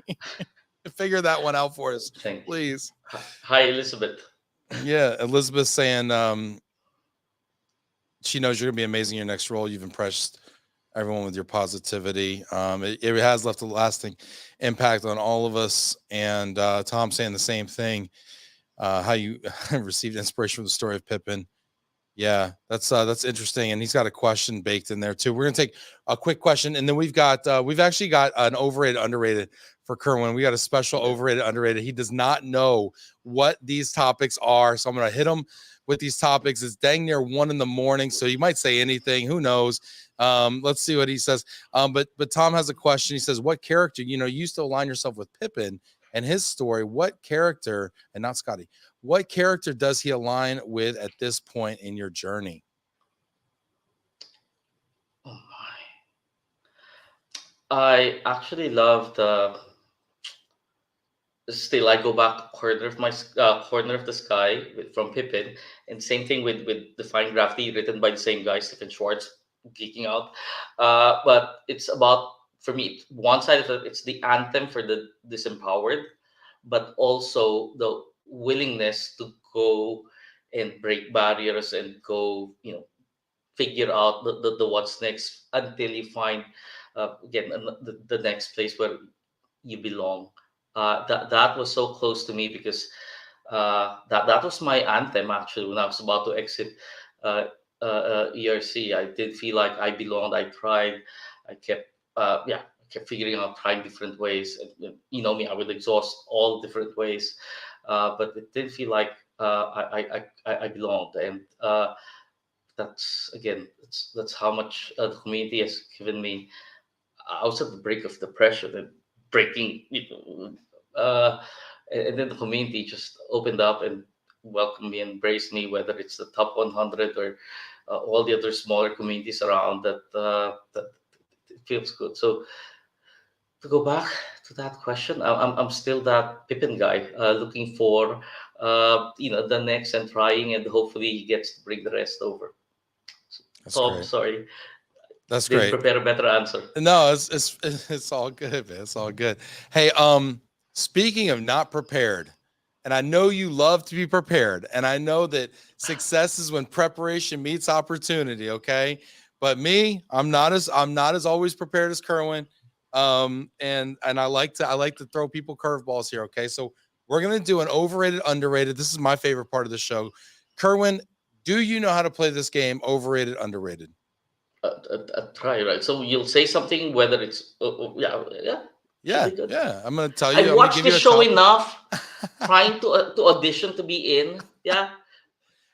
Figure that one out for us, please. Hi, Elizabeth. Yeah. Elizabeth saying, she knows you're gonna be amazing in your next role. You've impressed everyone with your positivity. It has left a lasting impact on all of us. And Tom saying the same thing, how you received inspiration from the story of Pippin. Yeah, that's interesting. And he's got a question baked in there too. We're gonna take a quick question, and then we've actually got an overrated, underrated for Kerwin. We got a special overrated, underrated. He does not know what these topics are, so I'm gonna hit him with these topics. It's dang near 1 a.m, so you might say anything. Who knows? Let's see what he says. But Tom has a question. He says, "What character you used to align yourself with Pippin and his story? What character, and not Scotty? What character does he align with at this point in your journey?" Oh my! I actually love the. Still, I go back to corner of the sky from Pippin, and same thing with Define Gravity, written by the same guy, Stephen Schwartz, geeking out. But it's about, for me, one side of it, it's the anthem for the disempowered, but also the willingness to go and break barriers and go, figure out the what's next until you find again the next place where you belong. That was so close to me because that was my anthem actually when I was about to exit ERC. I did feel like I belonged. I tried. I kept I kept figuring out, trying different ways. And, me, I would exhaust all different ways, but it did feel like I belonged. And that's how much the community has given me. I was at the brink of depression and breaking, and then the community just opened up and welcomed me, embraced me, whether it's the top 100 or all the other smaller communities around. That it feels good. So to go back to that question, I'm still that Pippin guy, looking for the next and trying, and hopefully he gets to bring the rest over. Tom, sorry. That's great. Didn't prepare a better answer. No, it's all good, man. It's all good. Hey, speaking of not prepared, and I know you love to be prepared, and I know that success is when preparation meets opportunity. Okay, but me, I'm not as always prepared as Kerwin. And I like to throw people curveballs here. Okay, so we're gonna do an overrated, underrated. This is my favorite part of the show. Kerwin, do you know how to play this game? Overrated, underrated. Try, right? So you'll say something, whether it's yeah. I'm gonna tell you. I watched the show enough, trying to audition to be in. Yeah.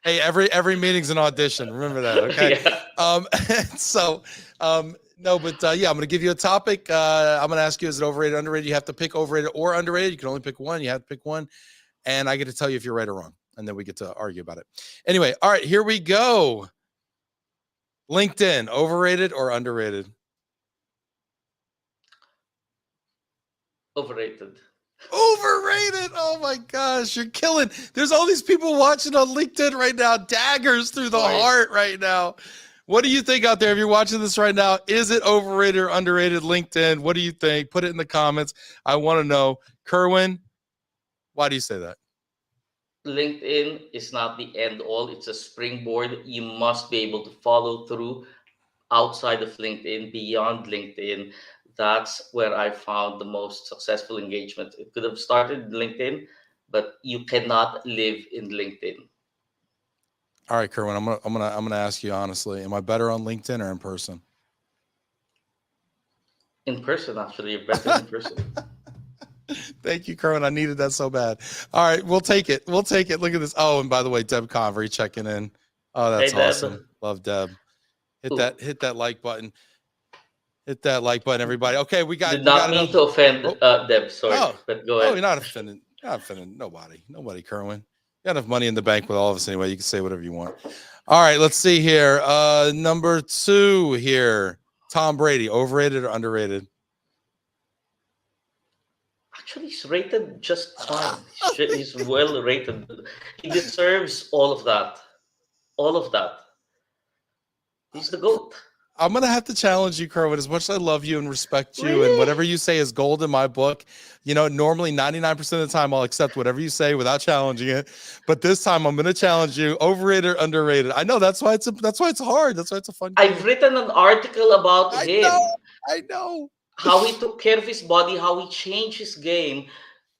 Hey, every meeting's an audition. Remember that, okay? Yeah. No, but I'm gonna give you a topic. I'm gonna ask you, is it overrated, underrated? You have to pick overrated or underrated. You can only pick one. You have to pick one, and I get to tell you if you're right or wrong. and then we get to argue about it. Anyway, all right, here we go. LinkedIn, overrated or underrated? Overrated. Overrated. Oh my gosh, you're killing. There's all these people watching on LinkedIn right now, daggers through the heart right now. What do you think out there? If you're watching this right now, is it overrated or underrated LinkedIn? What do you think? Put it in the comments. I want to know. Kerwin, why do you say that? LinkedIn is not the end all. It's a springboard. You must be able to follow through outside of LinkedIn, beyond LinkedIn. That's where I found the most successful engagement. It could have started in LinkedIn, but you cannot live in LinkedIn. All right, Kerwin, I'm gonna ask you honestly. Am I better on LinkedIn or in person? In person, actually, you're better in person. Thank you, Kerwin. I needed that so bad. All right, we'll take it. We'll take it. Look at this. Oh, and by the way, Deb Convery checking in. Oh, that's Hey, Deb. awesome. Love Deb. Hit that like button. Hit that like button, everybody. Okay, we got. Did not mean to offend Deb. Sorry, but go ahead. You're not offending. You're not offending nobody, Kerwin. You got enough money in the bank with all of us anyway. You can say whatever you want. All right, let's see here. Number 2 here. Tom Brady, overrated or underrated? Actually, he's rated just fine. He's well rated. He deserves all of that. All of that. He's the GOAT. I'm going to have to challenge you, Kerwin, as much as I love you and respect you. Really? And whatever you say is gold in my book. You know, normally 99% of the time I'll accept whatever you say without challenging it. But this time I'm going to challenge you. Overrated or underrated? I know that's why it's hard. That's why it's a fun game. I've written an article about him. I know. How he took care of his body, how he changed his game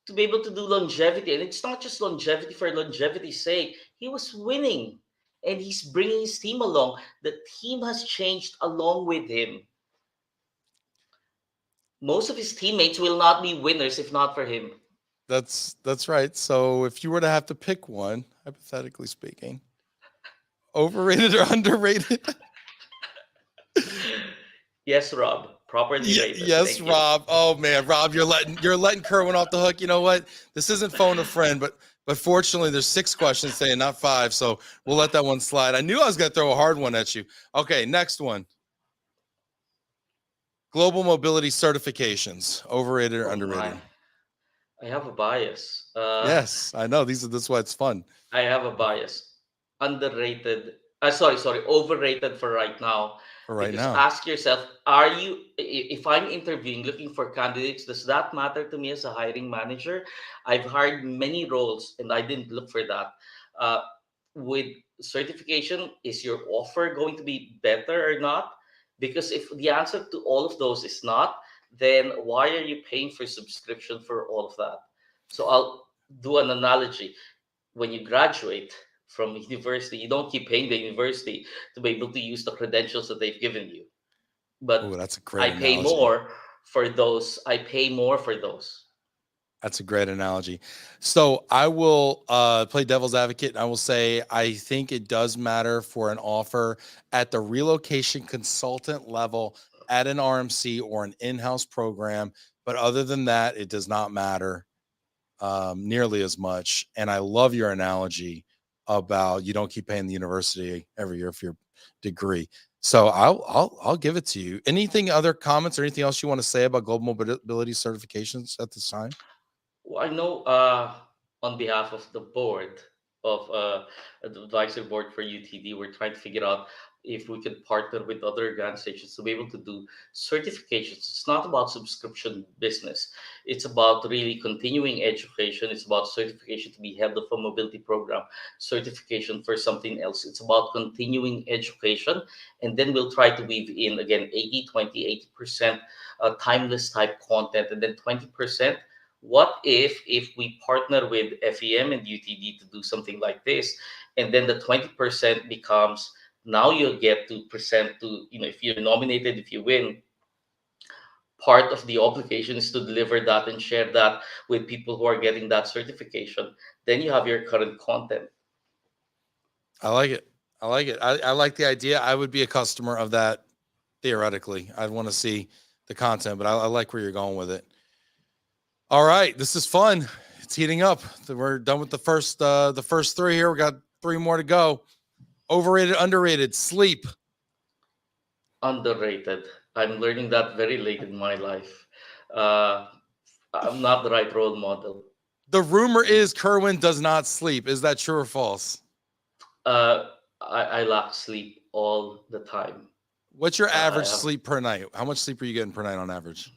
to be able to do longevity. And it's not just longevity for longevity's sake. He was winning. And he's bringing his team along. The team has changed along with him. Most of his teammates will not be winners if not for him. That's right. So if you were to have to pick one, hypothetically speaking, overrated or underrated? Yes, Rob. Properly rated. Yes, Rob. Oh man, Rob, you're letting Kerwin off the hook. You know what? This isn't phone a friend, but fortunately there's 6 questions today, not 5. So we'll let that one slide. I knew I was gonna throw a hard one at you. Okay, next one. Global mobility certifications, overrated or underrated? I have a bias. Yes, I know. That's why it's fun. I have a bias. Underrated. Sorry, overrated for right now. Ask yourself, if I'm interviewing, looking for candidates, does that matter to me as a hiring manager? I've hired many roles and I didn't look for that. With certification, is your offer going to be better or not? Because if the answer to all of those is not, then why are you paying for subscription for all of that? So I'll do an analogy. When you graduate from university, you don't keep paying the university to be able to use the credentials that they've given you. But that's a great analogy. Pay more for those. I pay more for those. That's a great analogy. So I will play devil's advocate, and I will say I think it does matter for an offer at the relocation consultant level at an RMC or an in-house program. But other than that, it does not matter nearly as much. And I love your analogy about you don't keep paying the university every year for your degree. So I'll give it to you. Anything other comments or anything else you want to say about global mobility certifications at this time? Well, I know on behalf of the board of the advisory board for UTD, we're trying to figure out if we could partner with other organizations to be able to do certifications. It's not about subscription business. It's about really continuing education. It's about certification to be head of a mobility program, certification for something else. It's about continuing education. And then we'll try to weave in, again, 80% timeless type content, and then 20%. What if we partner with FEM and UTD to do something like this, and then the 20% becomes, now you'll get to present to, if you're nominated, if you win, part of the obligation is to deliver that and share that with people who are getting that certification. Then you have your current content. I like it. I like the idea. I would be a customer of that theoretically. I'd want to see the content, but I like where you're going with it. All right. This is fun. It's heating up. We're done with the first three here. We got three more to go. Overrated, underrated, sleep. Underrated. I'm learning that very late in my life. Uh, I'm not the right role model. The rumor is Kerwin does not sleep. Is that true or false? I lack sleep all the time. What's your I average have sleep per night? How much sleep are you getting per night on average?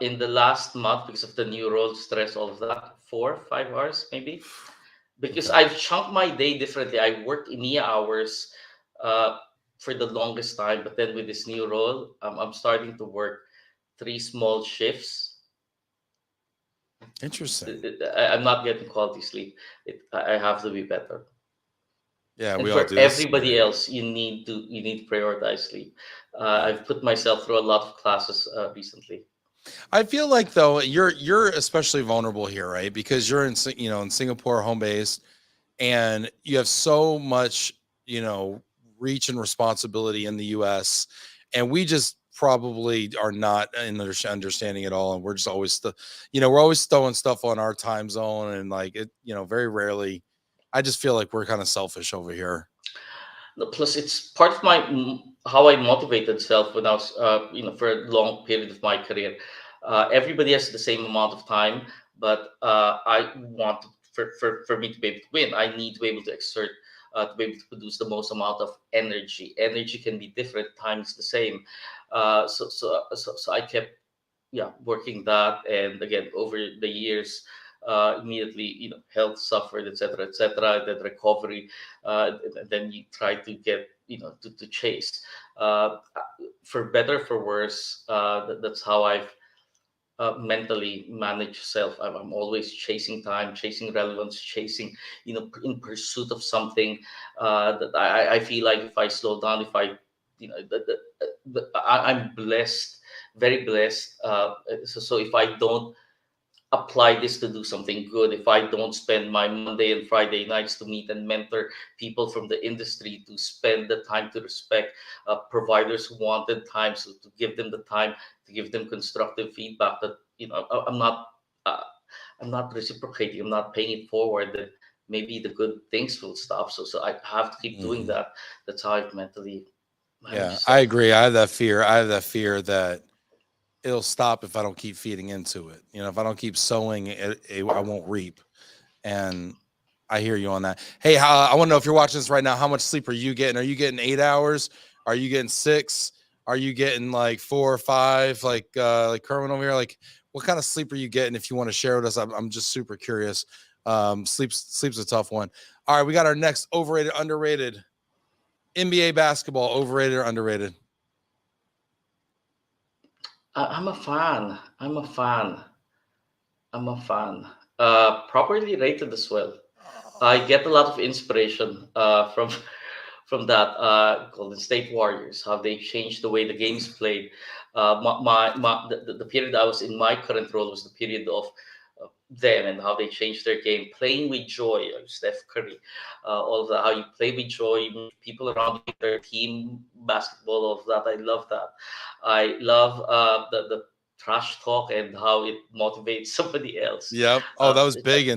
in the last month because of the new role, stress, all of that, 4 5 hours maybe. Because Okay. I've chunked my day differently. I worked EMEA hours uh, for the longest time, but then with this new role, I'm starting to work three small shifts. Interesting. I'm not getting quality sleep. I have to be better. Yeah, And we all for do this. everybody else, you need to prioritize sleep. Yeah. I've put myself through a lot of classes recently. I feel like though you're especially vulnerable here, right? Because you're in in Singapore, home base, and you have so much reach and responsibility in the U.S. and we just probably are not in understanding at all, and we're just always we're always throwing stuff on our time zone, and like it very rarely. I just feel like we're kind of selfish over here. No, plus, it's part of my how I motivated self when I was, for a long period of my career. Everybody has the same amount of time, but I want for me to be able to win, I need to be able to exert, to be able to produce the most amount of energy. Energy can be different, time is the same. So I kept working that, and again over the years immediately health suffered, etc., then recovery, and then you try to get to chase uh, for better for worse. That's how I've mentally managed self. I'm always chasing time, chasing relevance, chasing in pursuit of something that I feel like if I slow down, if I I'm blessed, very blessed. So if I don't apply this to do something good, if I don't spend my Monday and Friday nights to meet and mentor people from the industry, to spend the time to respect providers who wanted time, so to give them the time, to give them constructive feedback that uh, I'm not reciprocating, I'm not paying it forward, then maybe the good things will stop. So I have to keep doing Mhm. that. That's how I've mentally managed Yeah, I self. agree. I have that fear. I have that fear that it'll stop if I don't keep feeding into it. If I don't keep sowing I won't reap. And I hear you on that. Hey, I want to know if you're watching this right now, how much sleep are you getting? Are you getting 8 hours? Are you getting 6? Are you getting like 4 or 5? Like Kerwin over here? Like, what kind of sleep are you getting? If you want to share with us, I'm just super curious. Sleep's a tough one. All right, we got our next overrated, underrated. NBA basketball, overrated or underrated? I'm a fan. I'm a fan. I'm a fan. Properly rated as well. I get a lot of inspiration from from that Golden State Warriors, how they changed the way the game's played. The period I was in my current role was the period of them and how they changed their game, playing with joy. Steph Curry, all of that, how you play with joy, you move people around you, their team basketball, all of that. I love that. I love the trash talk and how it motivates somebody else. Yep. Oh, that was It's big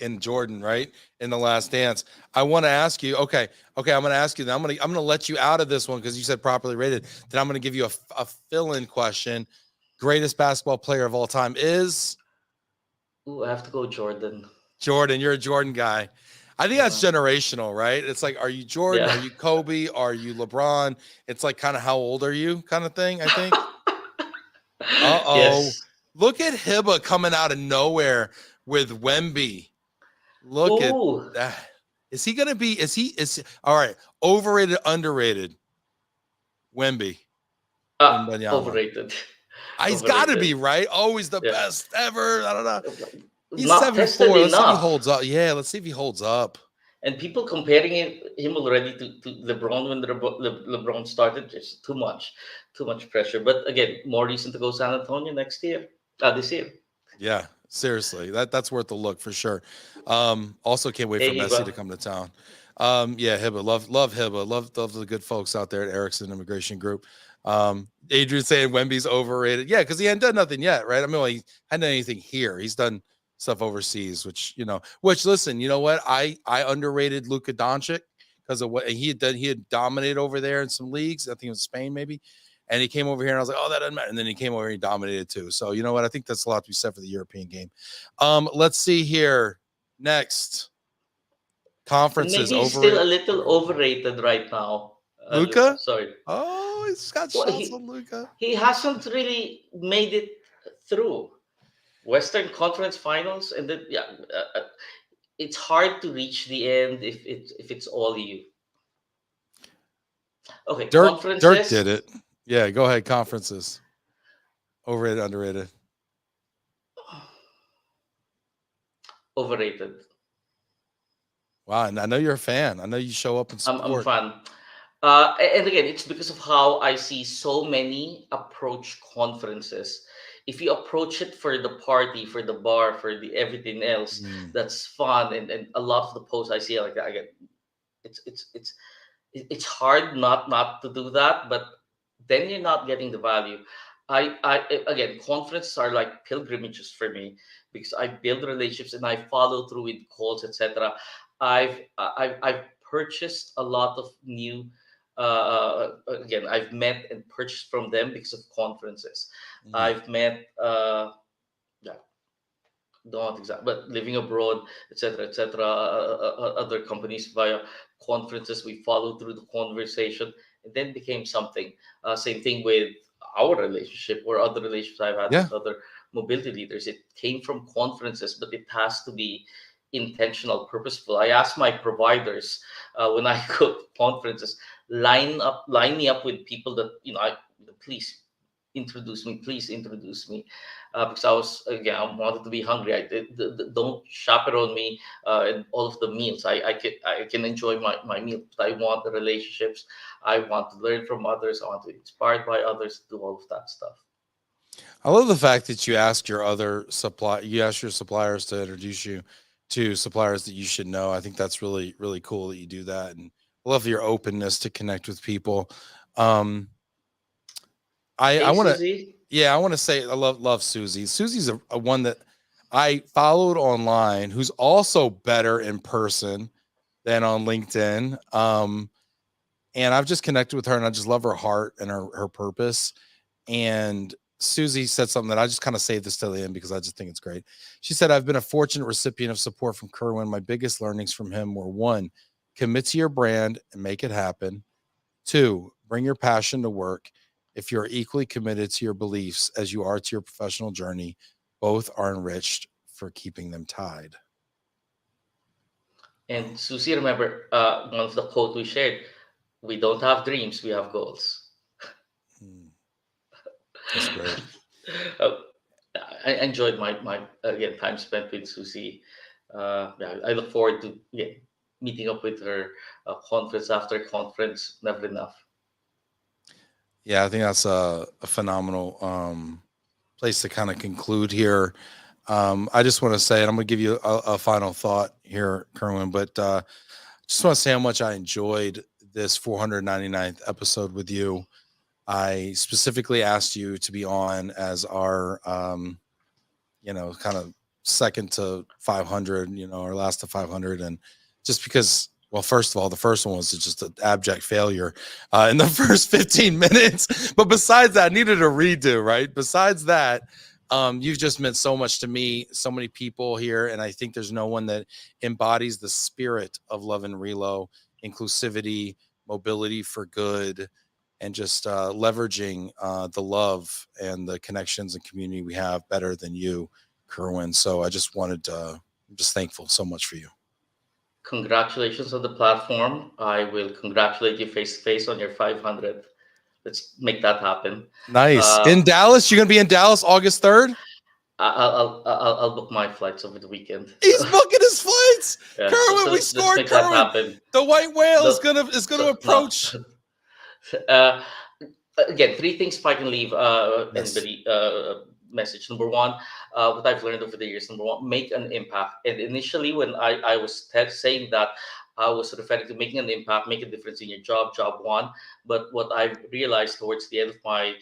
in Jordan, right? In the Last Dance. I want to ask you. Okay. I'm going to ask you. Then I'm gonna let you out of this one because you said properly rated. Then I'm going to give you a fill-in question. Greatest basketball player of all time is Ooh, I have to go Jordan. Jordan. You're a Jordan guy. I think that's Yeah. generational, right? It's like, are you Jordan? Yeah. Are you Kobe? Are you LeBron? It's like kind of how old are you kind of thing. I think. Uh-oh. Yes. Look at Hibba coming out of nowhere with Wemby. Look at Ooh. that. Is he gonna be? Is all right? Overrated, underrated. Wemby, Wembanyama. Overrated. He's got to Overrated. be right. Always the Yeah. best ever. I don't know. He's Not tested 74. Let's see if he enough. holds up. Yeah, let's see if he holds up. And people comparing him already to LeBron when LeBron started, just too much pressure. But again, more reason to go San Antonio next year, this year. Yeah, seriously, that's worth a look for sure. Also can't wait for Hey, Messi to Eva. come to town. Yeah, Hibba, love Hibba, love the good folks out there at Erickson Immigration Group. Adrian saying Wemby's overrated. Yeah, because he hadn't done nothing yet, right? I mean, well, he hadn't done anything here. He's done stuff overseas, which listen, you know what? I underrated Luka Doncic because of what he had done. He had dominated over there in some leagues. I think it was Spain, maybe. And he came over here and I was like, oh, that doesn't matter. And then he came over and he dominated too. So you know what? I think that's a lot to be said for the European game. Let's see here. Next. And Conferences maybe he's still over a little overrated right now, Luca. Luka. Sorry. Oh, he's got Well, shots on Luka. he hasn't really made it through Western Conference Finals, and then it's hard to reach the end if it's all you. Okay, Dirk conferences. did it. Yeah, go ahead. Conferences. Overrated, underrated. Overrated. Wow, and I know you're a fan. I know you show up and I'm a support. fan. And again, it's because of how I see so many approach conferences. If you approach it for the party, for the bar, for the everything else, that's fun. And a lot of the posts I see, like I get, it's hard not to do that, but then you're not getting the value. Again, conferences are like pilgrimages for me because I build relationships and I follow through with calls, etc. I've purchased a lot of new. Again, I've met and purchased from them because of conferences. I've met yeah, not exactly, but living abroad, etc., other companies via conferences. We followed through the conversation, and then became something. Same thing with our relationship or other relationships I've had Yeah. with other mobility leaders. It came from conferences, but it has to be intentional, purposeful. I ask my providers when I go to conferences, line me up with people that please please introduce me, because I was again I wanted to be hungry. Don't chaperone me in all of the meals. I can enjoy my meal, but I want the relationships. I want to learn from others. I want to be inspired by others. Do all of that stuff. I love the fact that you ask your suppliers to introduce you to suppliers that you should know. I think that's really, really cool that you do that. And I love your openness to connect with people. I want to, Susie. I want to say I love Susie. Susie's a one that I followed online, who's also better in person than on LinkedIn. And I've just connected with her, and I just love her heart and her purpose. And Susie said something that I just kind of saved this till the end because I just think it's great. She said, I've been a fortunate recipient of support from Kerwin. My biggest learnings from him were: 1, commit to your brand and make it happen. 2, bring your passion to work. If you're equally committed to your beliefs as you are to your professional journey, both are enriched for keeping them tied. And Susie, remember one of the quote we shared: "We don't have dreams, we have goals." That's great. I enjoyed my again time spent with Susie. I look forward to meeting up with her conference after conference. Never enough. Yeah, I think that's a phenomenal place to kind of conclude here. I just want to say, and I'm going to give you a final thought here, Kerwin, but just want to say how much I enjoyed this 499th episode with you. I specifically asked you to be on as our, kind of second to 500, or last to 500. And just because, well, first of all, the first one was just an abject failure in the first 15 minutes. But besides that, I needed a redo, right? Besides that, you've just meant so much to me, so many people here. And I think there's no one that embodies the spirit of Love and Relo, inclusivity, mobility for good, and just leveraging the love and the connections and community we have better than you, Kerwin. So I just wanted to, I'm just thankful so much for you. Congratulations on the platform. I will congratulate you face to face on your 500. Let's make that happen. Nice. In Dallas? You're going to be in Dallas August 3rd? I'll book my flights over the weekend. He's booking his flights. Yeah, Kerwin, we scored Kerwin. The white whale is gonna approach. Again, 3 things if I can leave Yes. anybody message. Number 1, what I've learned over the years. Number 1, make an impact. And initially, when I was saying that, I was referring to making an impact, make a difference in your job 1. But what I've realized towards the end of my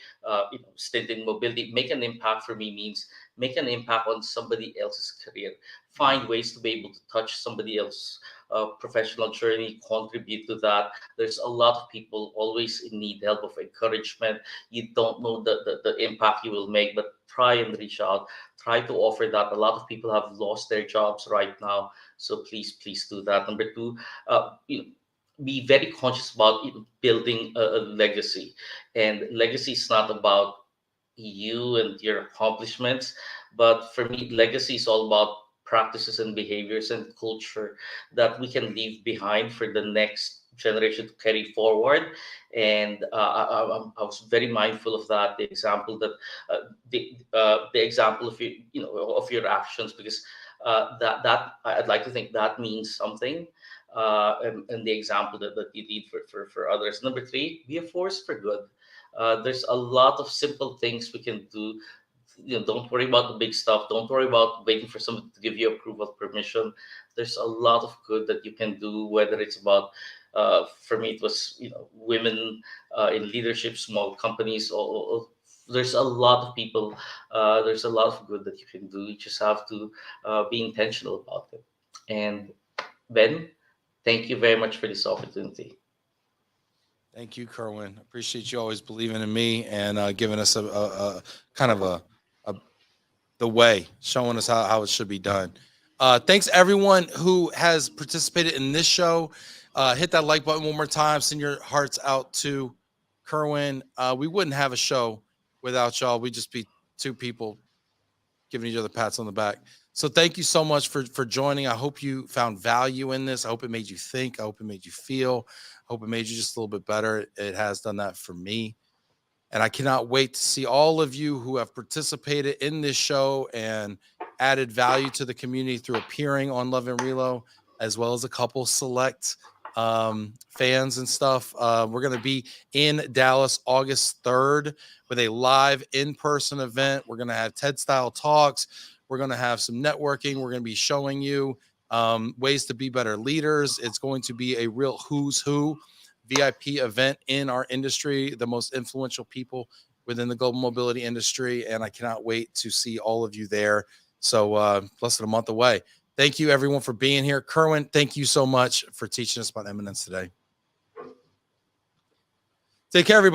stint in mobility, make an impact for me means make an impact on somebody else's career, find ways to be able to touch somebody else's professional journey, contribute to that. There's a lot of people always in need help of encouragement. You don't know the impact you will make, but try and reach out, try to offer that. A lot of people have lost their jobs right now, so please do that. Number two, you know, be very conscious about building a legacy, and legacy is not about you and your accomplishments, but for me legacy is all about practices and behaviors and culture that we can leave behind for the next generation to carry forward. And I was very mindful of that, the example that the example of of your actions, because that I'd like to think that means something. And the example that you did for others. Number three, be a force for good. There's a lot of simple things we can do. Don't worry about the big stuff. Don't worry about waiting for someone to give you approval, permission. There's a lot of good that you can do, whether it's about, for me, it was, women in leadership, small companies, or there's a lot of people, there's a lot of good that you can do. You just have to be intentional about it. And Ben, thank you very much for this opportunity. Thank you, Kerwin. Appreciate you always believing in me and giving us a kind of a the way, showing us how it should be done. Thanks everyone who has participated in this show. Hit that like button one more time. Send your hearts out to Kerwin. We wouldn't have a show without y'all. We'd just be two people giving each other pats on the back. So thank you so much for joining. I hope you found value in this. I hope it made you think. I hope it made you feel. I hope it made you just a little bit better. It has done that for me. And I cannot wait to see all of you who have participated in this show and added value to the community through appearing on Love and Relo, as well as a couple select fans and stuff. We're going to be in Dallas August 3rd with a live in-person event. We're going to have TED style talks. We're going to have some networking. We're going to be showing you ways to be better leaders. It's going to be a real who's who VIP event in our industry, the most influential people within the global mobility industry. And I cannot wait to see all of you there. So less than a month away. Thank you everyone for being here. Kerwin, thank you so much for teaching us about Eminence today. Take care, everybody.